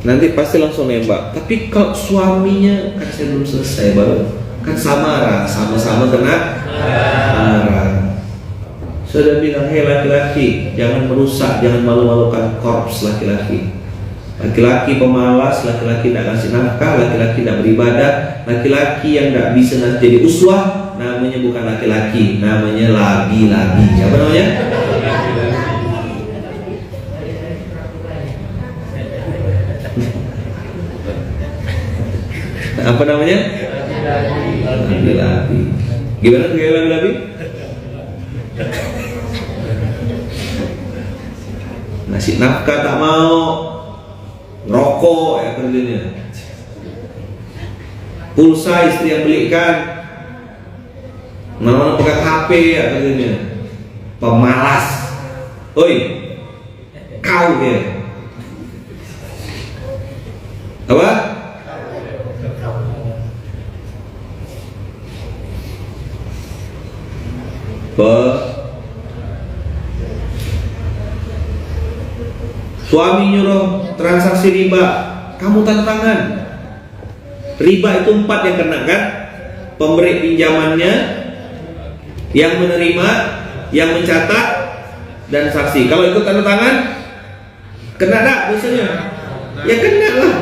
Nanti pasti langsung nembak. Tapi kalau suaminya kan saya belum selesai baru kan sama-sama kena marah. Sudah bilang, hei laki-laki, jangan merusak, jangan malu-malukan korps laki-laki. Laki-laki pemalas, laki-laki tidak kasih nafkah, laki-laki tidak beribadah, laki-laki yang tidak bisa jadi uswah, namanya bukan laki-laki, namanya labi-labi. Apa namanya? Apa namanya? Labi-labi. Gimana gaya labi-labi? Ngasih nafkah tak mau, ngerokok ya kerjanya. Pulsa istri yang belikan, mana-mana pegang HP ya kerjanya. Pemalas. Oi, kau ya. Apa? Suami nyuruh transaksi riba, kamu tanda tangan. Riba itu 4 yang kena kan? Pemberi pinjamannya, yang menerima, yang mencatat, dan saksi. Kalau ikut tanda tangan, kena tak biasanya? Ya kena lah.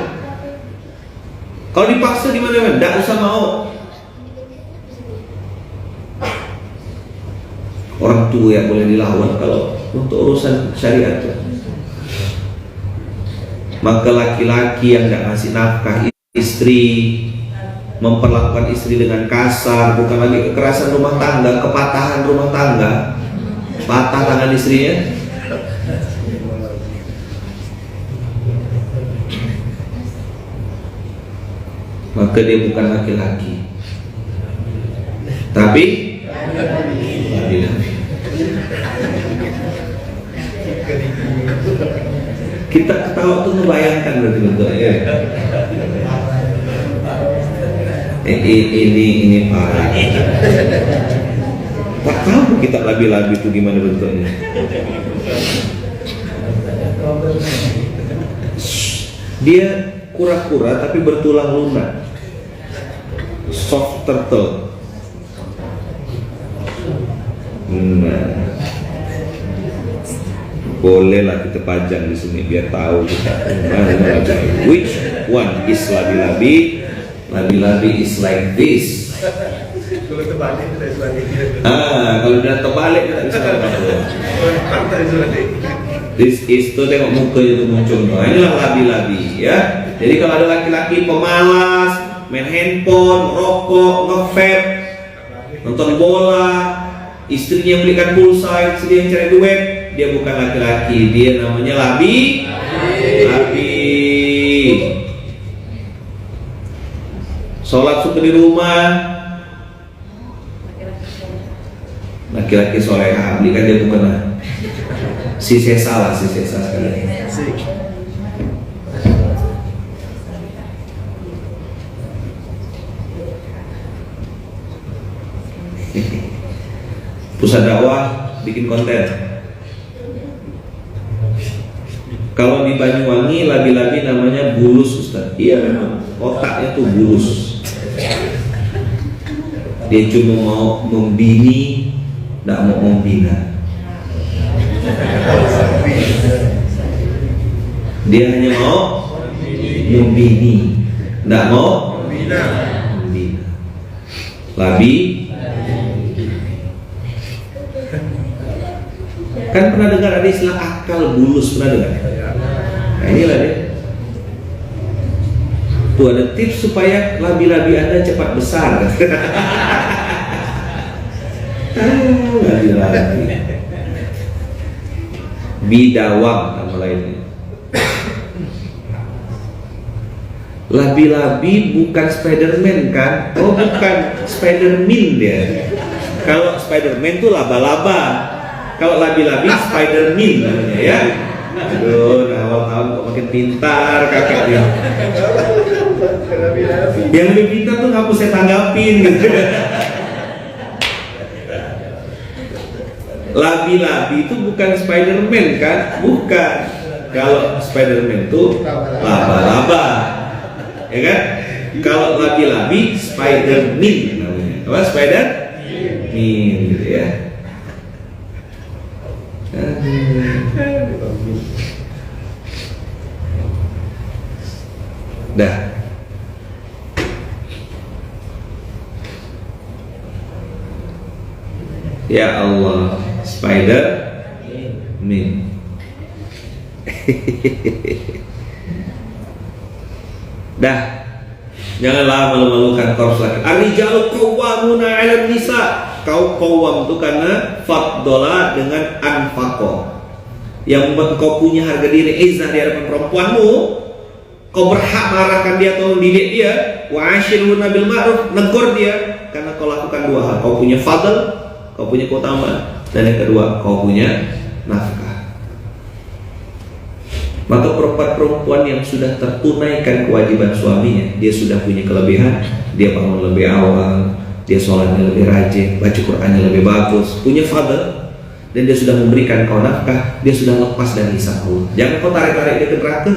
Kalau dipaksa di mana-mana, tidak usah mau. Orang tua yang boleh dilawan kalau untuk urusan syariat. Maka laki-laki yang tidak ngasih nafkah istri, memperlakukan istri dengan kasar, bukan lagi kekerasan rumah tangga, kepatahan rumah tangga, patah tangan istrinya, maka dia bukan laki-laki, tapi laki-laki. Kita ketawa tuh ngebayangkan berarti bentuknya. Ini parah. Tak tahu kita labi-labi itu gimana bentuknya. Dia kura-kura tapi bertulang lunak. Soft turtle. Nah. Bolehlah kita pajang di sini biar tahu kita which one is labi-labi. Labi-labi is like this. Kalau terbalik tidak sebalik. Kalau udah terbalik kita bisa this is tuh tengok muka itu muncul. Inilah labi-labi ya. Jadi kalau ada laki-laki pemalas, main handphone, rokok, nge-vape, nonton bola, istrinya belikan pulsa, istri yang cari duit, dia bukan laki-laki, dia namanya labi. Sholat suka di rumah, laki-laki soleha, belikan dia bukan si sesa sekali. Pusat dakwah bikin konten. Kalau di Banyuwangi labi-labi namanya bulus, Ustaz. Iya memang otaknya tuh bulus. Dia cuma mau membini, tidak mau membina. Dia hanya mau membini, tidak mau membina. Labi. Kan pernah dengar ada istilah akal bulus, pernah dengar? Nah inilah dia. Tuh ada tips supaya labi-labi Anda cepat besar. Labi-labi. Bidawang nama lainnya. Labi-labi bukan Spiderman kan? Oh bukan, Spiderman dia. Kalau Spiderman tuh laba-laba. Kalau labi-labi Spiderman namanya ya. Aduh, awal tahun kok makin pintar kakak dia. Yang lebih pintar tuh ngapus saya tanggapin gitu. Labi-labi itu bukan Spiderman kan? Bukan. Kalau Spiderman tuh laba-laba, ya kan? Kalau labi-labi Spiderman namanya. Apa Spiderman gitu ya. Dah. Ya Allah, Spider-Man. Dah. Janganlah malu-malukan korps laki. Ar-rijalu qawwamuna 'alan nisa. Kau qawwam itu karena faddola dengan anfaqo. Yang membuat kau punya harga diri izzah di hadapan perempuanmu. Kau berhak marahkan dia atau mendidik dia. Wa 'ashirhunna bil ma'ruf, negur dia karena kau lakukan dua hal. Kau punya fadl, kau punya keutamaan, dan yang kedua kau punya nafkah. Maka perempuan-perempuan yang sudah tertunaikan kewajiban suaminya, dia sudah punya kelebihan, dia bangun lebih awal, dia sholatnya lebih rajin, baca Qur'annya lebih bagus, punya fadl, dan dia sudah memberikan kau nafkah, dia sudah lepas dari hisab Allah. Jangan kau tarik-tarik dia ke neraka.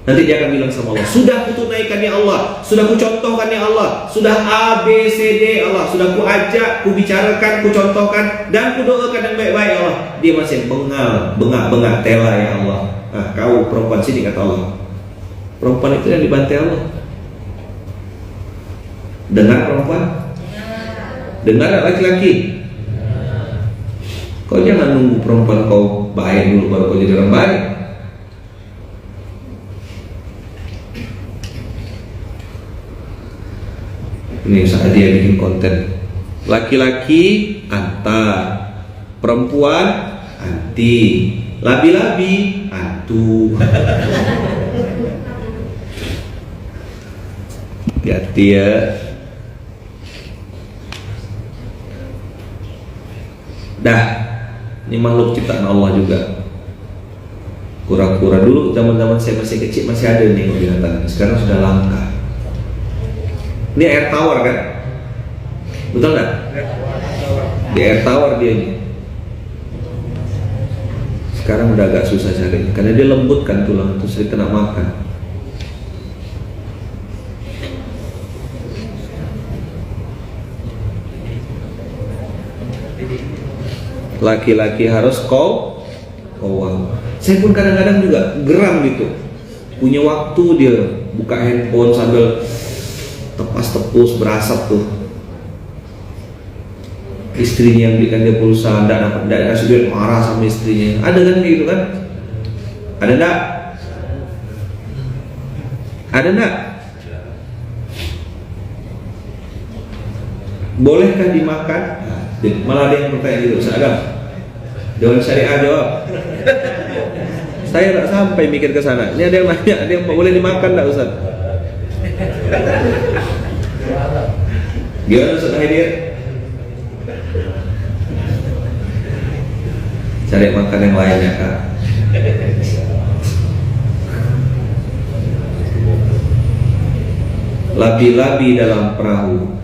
Nanti dia akan bilang sama Allah, sudah kutunaikan ya Allah, sudah kucontohkan ya Allah, sudah A, B, C, D Allah, sudah ku ajak, ku bicarakan, ku contohkan, dan ku doakan yang baik-baik ya Allah. Dia masih bengal, bengak-bengak tela ya Allah. Nah, kau perempuan sini kata Allah. Perempuan itu yang dibantai Allah. Dengar perempuan? Dengar laki-laki? Kau jangan nunggu perempuan kau baik dulu baru kau jadi orang baik. Ini saat dia bikin konten. Laki-laki anta, perempuan anti, labi-labi antu. Hati-hati ya. Dah, ini makhluk ciptaan Allah juga. Kura-kura dulu zaman-zaman saya masih kecil masih ada nih binatang. Sekarang sudah langka. Ini air tawar kan? Betul nggak? Di air tawar dia ini. Sekarang udah agak susah cari karena dia lembut kan tulang, terus dia kena makan. Laki-laki harus kawam. Saya pun kadang-kadang juga geram gitu. Punya waktu dia buka handphone sambil tepas-tepus berasap tuh. Istrinya yang belikan dia pulsa, tidak kasih duit, marah sama istrinya. Ada kan kayak gitu kan? Ada enggak? Ada enggak? Bolehkah dimakan? Malah ada yang bertanya gitu, Ustaz Agam. Dewan Syariah jawab. Saya tak sampai mikir ke sana. Ini ada yang nanya, ada yang boleh dimakan enggak Ustaz? Gimana Ustaz Haidir? Cari makan yang lainnya Kak. Labi-labi dalam perahu,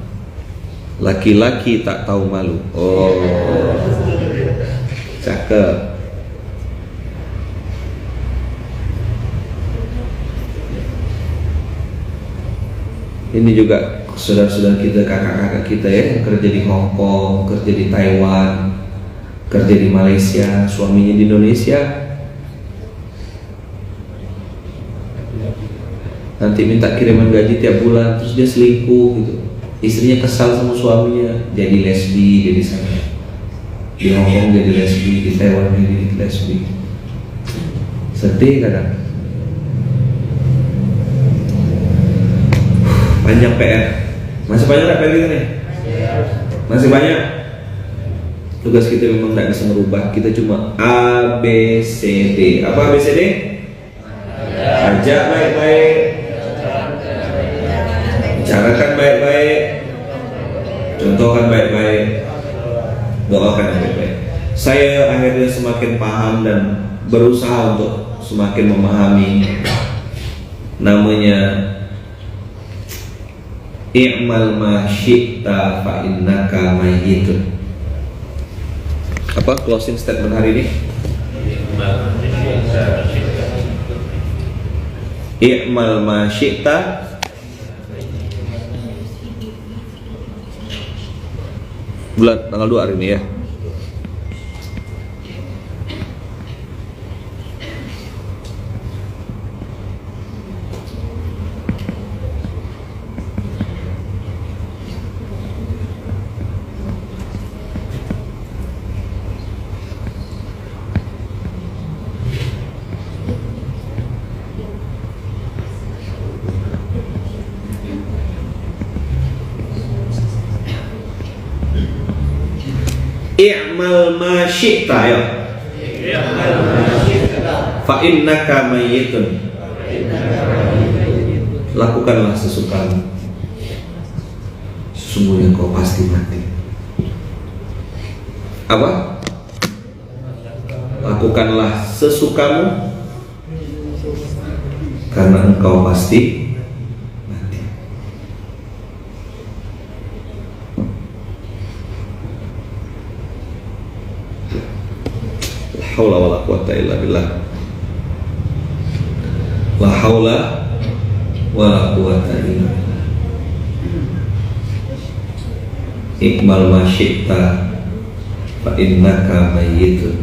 laki-laki tak tahu malu. Oh, cakep. Ini juga saudara-saudara kita, kakak-kakak kita ya, yang kerja di Hong Kong, kerja di Taiwan, kerja di Malaysia, suaminya di Indonesia. Nanti minta kiriman gaji tiap bulan, terus dia selingkuh gitu. Istrinya kesal sama suaminya, jadi lesbi, jadi sana. Di Hong Kong jadi lesbi, di Taiwan jadi lesbi. Sedih kadang. Panjang PR. Masih banyak nggak PR kita nih? Masih banyak. Tugas kita memang tidak bisa merubah. Kita cuma A, B, C, D. Apa A, B, C, D? Ajak baik-baik, bicarakan baik-baik, contohkan baik-baik, doakan baik-baik. Saya akhirnya semakin paham dan berusaha untuk semakin memahami namanya i'mal ma syi'ta fa innaka mayyitun. Apa closing statement hari ini? I'mal ma syi'ta bulan tanggal 2 hari ini ya. I'mal ma syi'ta ya. Fa innaka mayyitun. Lakukanlah sesukamu. Sesungguhnya kau pasti mati. Apa? Lakukanlah sesukamu karena engkau pasti mati. La haula wala quwata illa billah. La haula wala quwata illa billah. Iqbal ma syi'ta fa innaka mayyitun.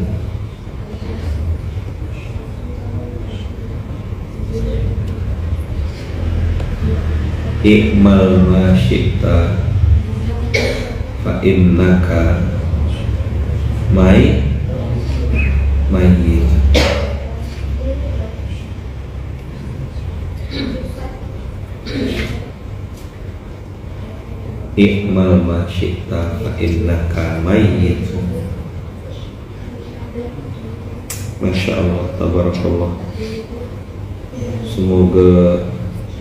Iqbal ma syi'ta fa innaka mayyitun. Iqmal ma syi'ta fa innaka mayyitun. Masya Allah, tabarakallah. Semoga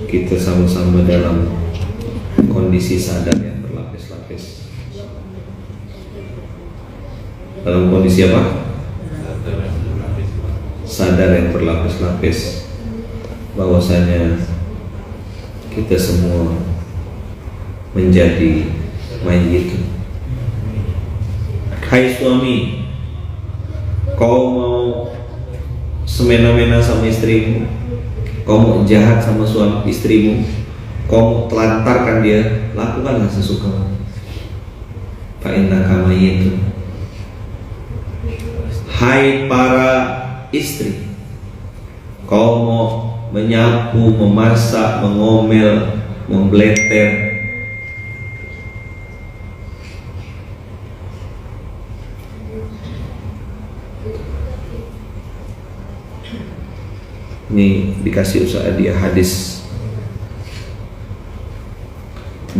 kita sama-sama dalam kondisi sadar yang berlapis-lapis. Dalam kondisi apa? Sadar yang berlapis-lapis, bahwasanya kita semua menjadi mayyit. Hai suami, kau mau semena-mena sama istrimu, kau mau jahat sama suami istrimu, kau mau telantarkan dia, lakukanlah sesukamu. Fa innaka mayyitun. Hai para istri, kau mau menyapu, memasak, mengomel, membleter, ini dikasih usaha dia hadis.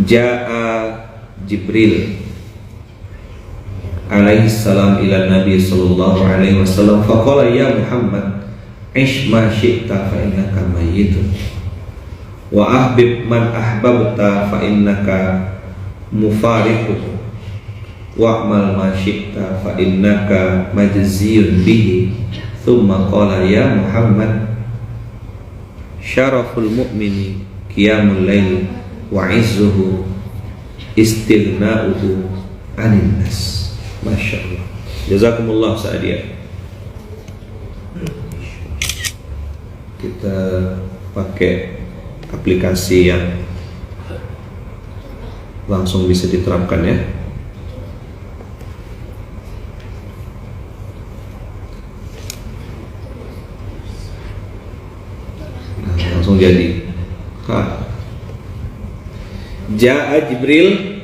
Ja'a Jibril alaihi salam ila Nabi sallallahu alaihi wasallam faqala ya Muhammad ish ma syi'ta fa innaka mayyitun wa ahbib man ahbabta fa innaka mufariquhu wa'mal ma syi'ta fa innaka majziyun bihi. Thumma qala ya Muhammad syaraful mu'mini qiyamul lail wa izzuhu istighna'uhu 'anil nas. Masya Allah. Jazakumullah Sa'adiyah. Kita pakai aplikasi yang langsung bisa diterapkan ya. Langsung jadi. Ja'a Jibril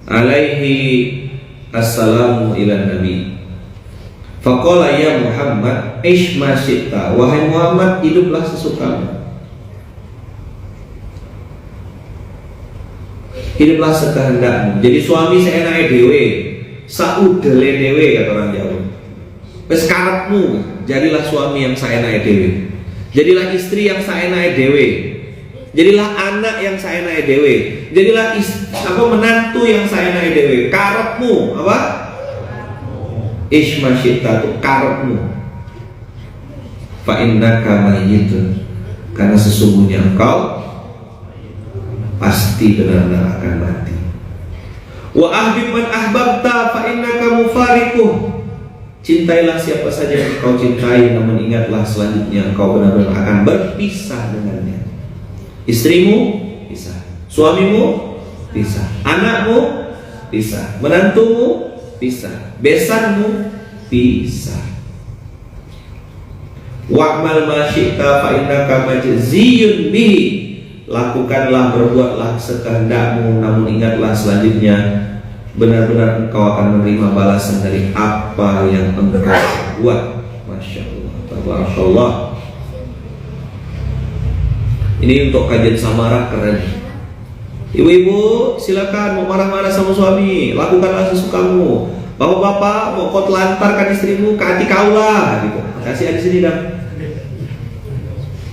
alaihi assalamu ila nabi faqala ya Muhammad ish ma syi'ta. Wahai Muhammad, hiduplah sesukamu. hiduplah sekehendakmu. Jadi suami seenake dhewe, saudele dhewe kata orang Jawa. Wis karepmu, jadilah suami yang saenake dhewe. Jadilah istri yang saenake dhewe. Jadilah anak yang saenake dhewe. Jadilah menantu yang saenake dhewe. Karepmu apa? Ismasyita tu karepmu. Fa innaka mayyitun. Karena sesungguhnya engkau pasti benar-benar akan mati. Wa ahbib man ahbabta fa innaka mufariquh. Cintailah siapa saja yang engkau cintai, namun ingatlah selanjutnya engkau benar-benar akan berpisah dengannya. Istrimu pisah, suamimu pisah, anakmu pisah, menantumu pisah, besanmu pisah. Wa'mal ma syi'ta fa innaka majziyun bihi. Lakukanlah, berbuatlah sekehendakmu, namun ingatlah selanjutnya benar-benar engkau akan menerima balasan dari apa yang engkau buat. Masya Allah, tabarakallah. Ini untuk kajian samaran keren. Ibu-ibu silakan mau marah-marah sama suami, lakukanlah sesukamu. Bapak-bapak mau kau telantarkan istrimu ke hati kaulah gitu. Kasih di sini dah.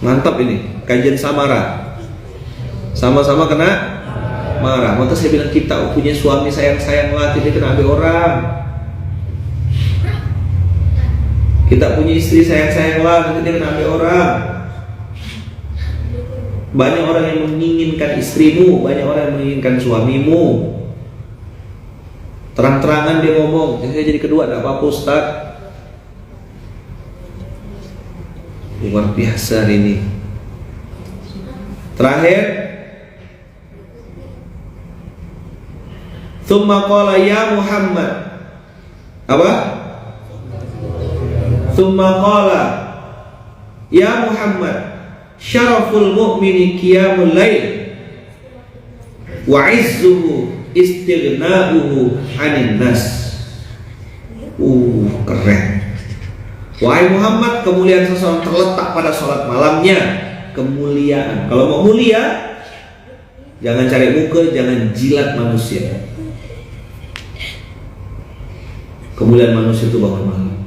Mantap ini kajian samara. Sama-sama kena marah. Maka saya bilang kita punya suami sayang-sayang lah, tidak kena ambil orang. Kita punya istri sayang-sayang lah, tidak kena ambil orang. Banyak orang yang menginginkan istrimu, banyak orang yang menginginkan suamimu. Terang-terangan dia ngomong, saya jadi kedua, tidak apa-apa Ustaz. Luar biasa hari ini. Terakhir, Tsumma qala ya Muhammad. Apa? Tsumma qala ya Muhammad, syaraful mu'mini qiyamul lail wa 'izzuhu istighna'uhu 'anil nas. Keren. Wahai Muhammad, kemuliaan seseorang terletak pada sholat malamnya. Kemuliaan. Kalau mau mulia, jangan cari muka, jangan jilat manusia. Kemuliaan manusia itu bangun malam.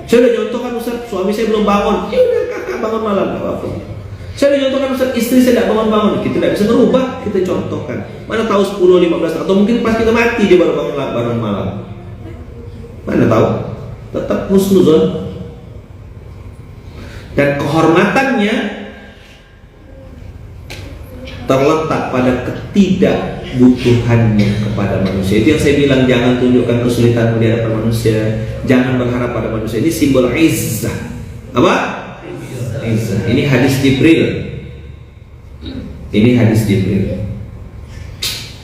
Saya udah contohkan Ustaz, suami saya belum bangun. Ya udah kakak bangun malam, gak apa-apa. Saya udah contohkan Ustaz, istri saya tidak bangun-bangun. Kita tidak bisa merubah, kita contohkan. Mana tahu 10, 15, atau mungkin pas kita mati dia baru bangun malam. Mana tahu? Tetap husnuzon. Dan kehormatannya terletak pada ketidakbutuhannya kepada manusia. Itu yang saya bilang, jangan tunjukkan kesulitanmu di hadapan manusia, jangan berharap pada manusia. Ini simbol izzah. Apa? Izzah. Ini hadis Jibril. Ini hadis Jibril.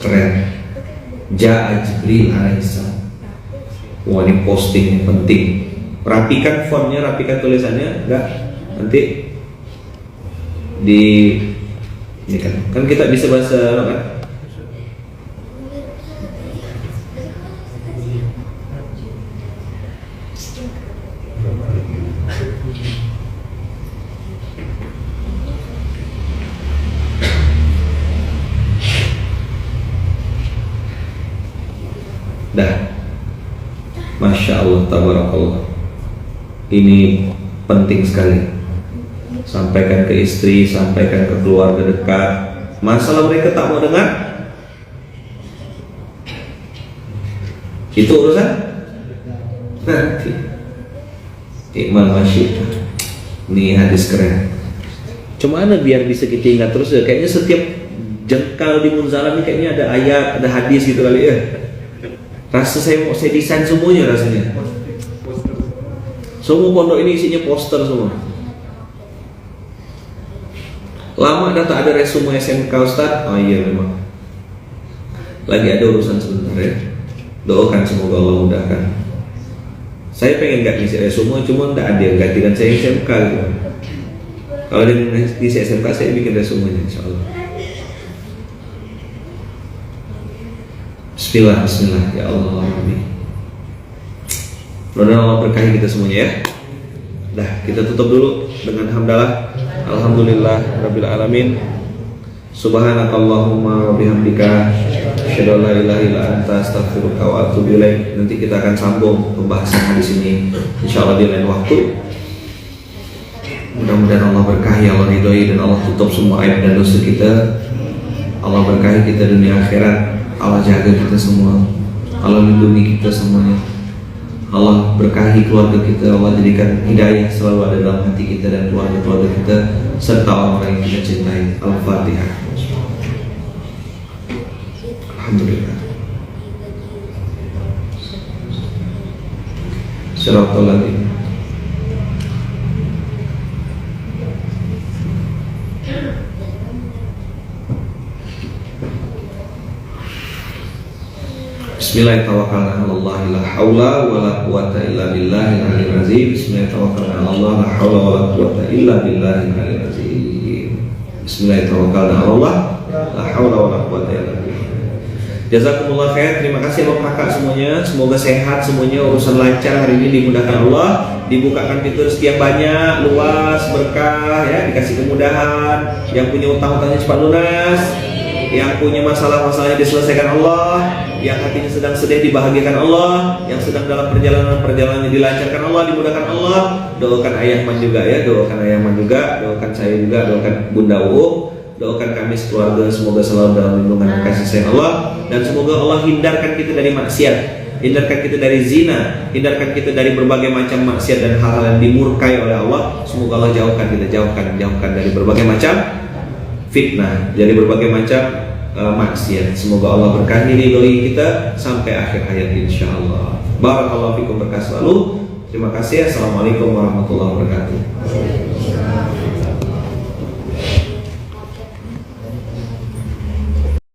Keren. Ja'a Jibril alaihissalam. Wah, ini posting yang penting. Rapikan fontnya, rapikan tulisannya, enggak? Nanti di ini kan kita bisa bahasa Arab kan? Dah. Masya Allah, tabarakallah. Ini penting sekali. Sampaikan ke istri, sampaikan ke keluarga dekat. Masalah mereka tak mau dengar, itu urusan nanti. Ikmal masyid. Ini hadis keren. Cuma mana biar bisa kita ingat terus ya. Kayaknya setiap jengkal di munzalah ini kayaknya ada ayat, ada hadis gitu kali ya. Rasa saya mau saya desain semuanya rasanya. Semua pondok ini isinya poster semua. Lama dah tak ada resume SMK Ustaz. Oh iya memang. Lagi ada urusan sebentar ya. Doakan semoga Allah mudahkan. Saya pengen gak ngisi resume, cuma tidak ada yang gantikan saya SMK gitu. Kalau dia ngisi SMK saya bikin resumenya insyaallah. Bismillah, bismillah ya Allah. Amin. Mudah-mudahan Allah berkahi kita semuanya ya. Dah, kita tutup dulu dengan hamdalah. Alhamdulillah rabbil alamin. Subhanakallahumma wa bihamdika Asyhadu an la ilaha illa anta astaghfiruka wa atubu ilaik. Nanti kita akan sambung pembahasan di sini insyaallah di lain waktu. Mudah-mudahan Allah berkahi, Allah ridhoi, dan Allah tutup semua aib dan dosa kita. Allah berkahi kita dunia akhirat. Allah jaga kita semua. Allah lindungi kita semuanya. Allah berkahi keluarga kita. Allah jadikan hidayah selalu ada dalam hati kita dan keluarga-keluarga kita serta orang-orang yang kita cintai. Al-Fatihah. Alhamdulillah. Shiratal ladzina. Bismillahirrahmanirrahim. La haula wala quwata illa billahil aliyyil azim. Bismillahirrahmanirrahim. La haula wala quwata illa billahil aliyyil azim. Bismillahirrahmanirrahim. La haula wala quwata illa billah. Jazakumullah khair. Terima kasih Bapak Kakak semuanya. Semoga sehat semuanya, urusan lancar hari ini dimudahkan Allah, dibukakan pintu rezeki yang banyak, luas, berkah ya, dikasih kemudahan. Yang punya utang-utangnya cepat lunas. Yang punya masalah-masalahnya diselesaikan Allah, yang hatinya sedang sedih dibahagiakan Allah, yang sedang dalam perjalanannya dilancarkan Allah, dimudahkan Allah. Doakan Ayahman juga ya, doakan Ayahman juga, doakan saya juga, doakan Bunda Uung, doakan kami sekeluarga semoga selalu dalam lindungan dan kasih sayang Allah, dan semoga Allah hindarkan kita dari maksiat, hindarkan kita dari zina, hindarkan kita dari berbagai macam maksiat dan hal-hal yang dimurkai oleh Allah. Semoga Allah jauhkan kita, jauhkan dari berbagai macam fitnah, dari berbagai macam maksiat. Semoga Allah berkahi ridhoi kita sampai akhir hayat insyaallah. Barakallahu fikum, berkah selalu. Terima kasih. Assalamualaikum warahmatullahi wabarakatuh.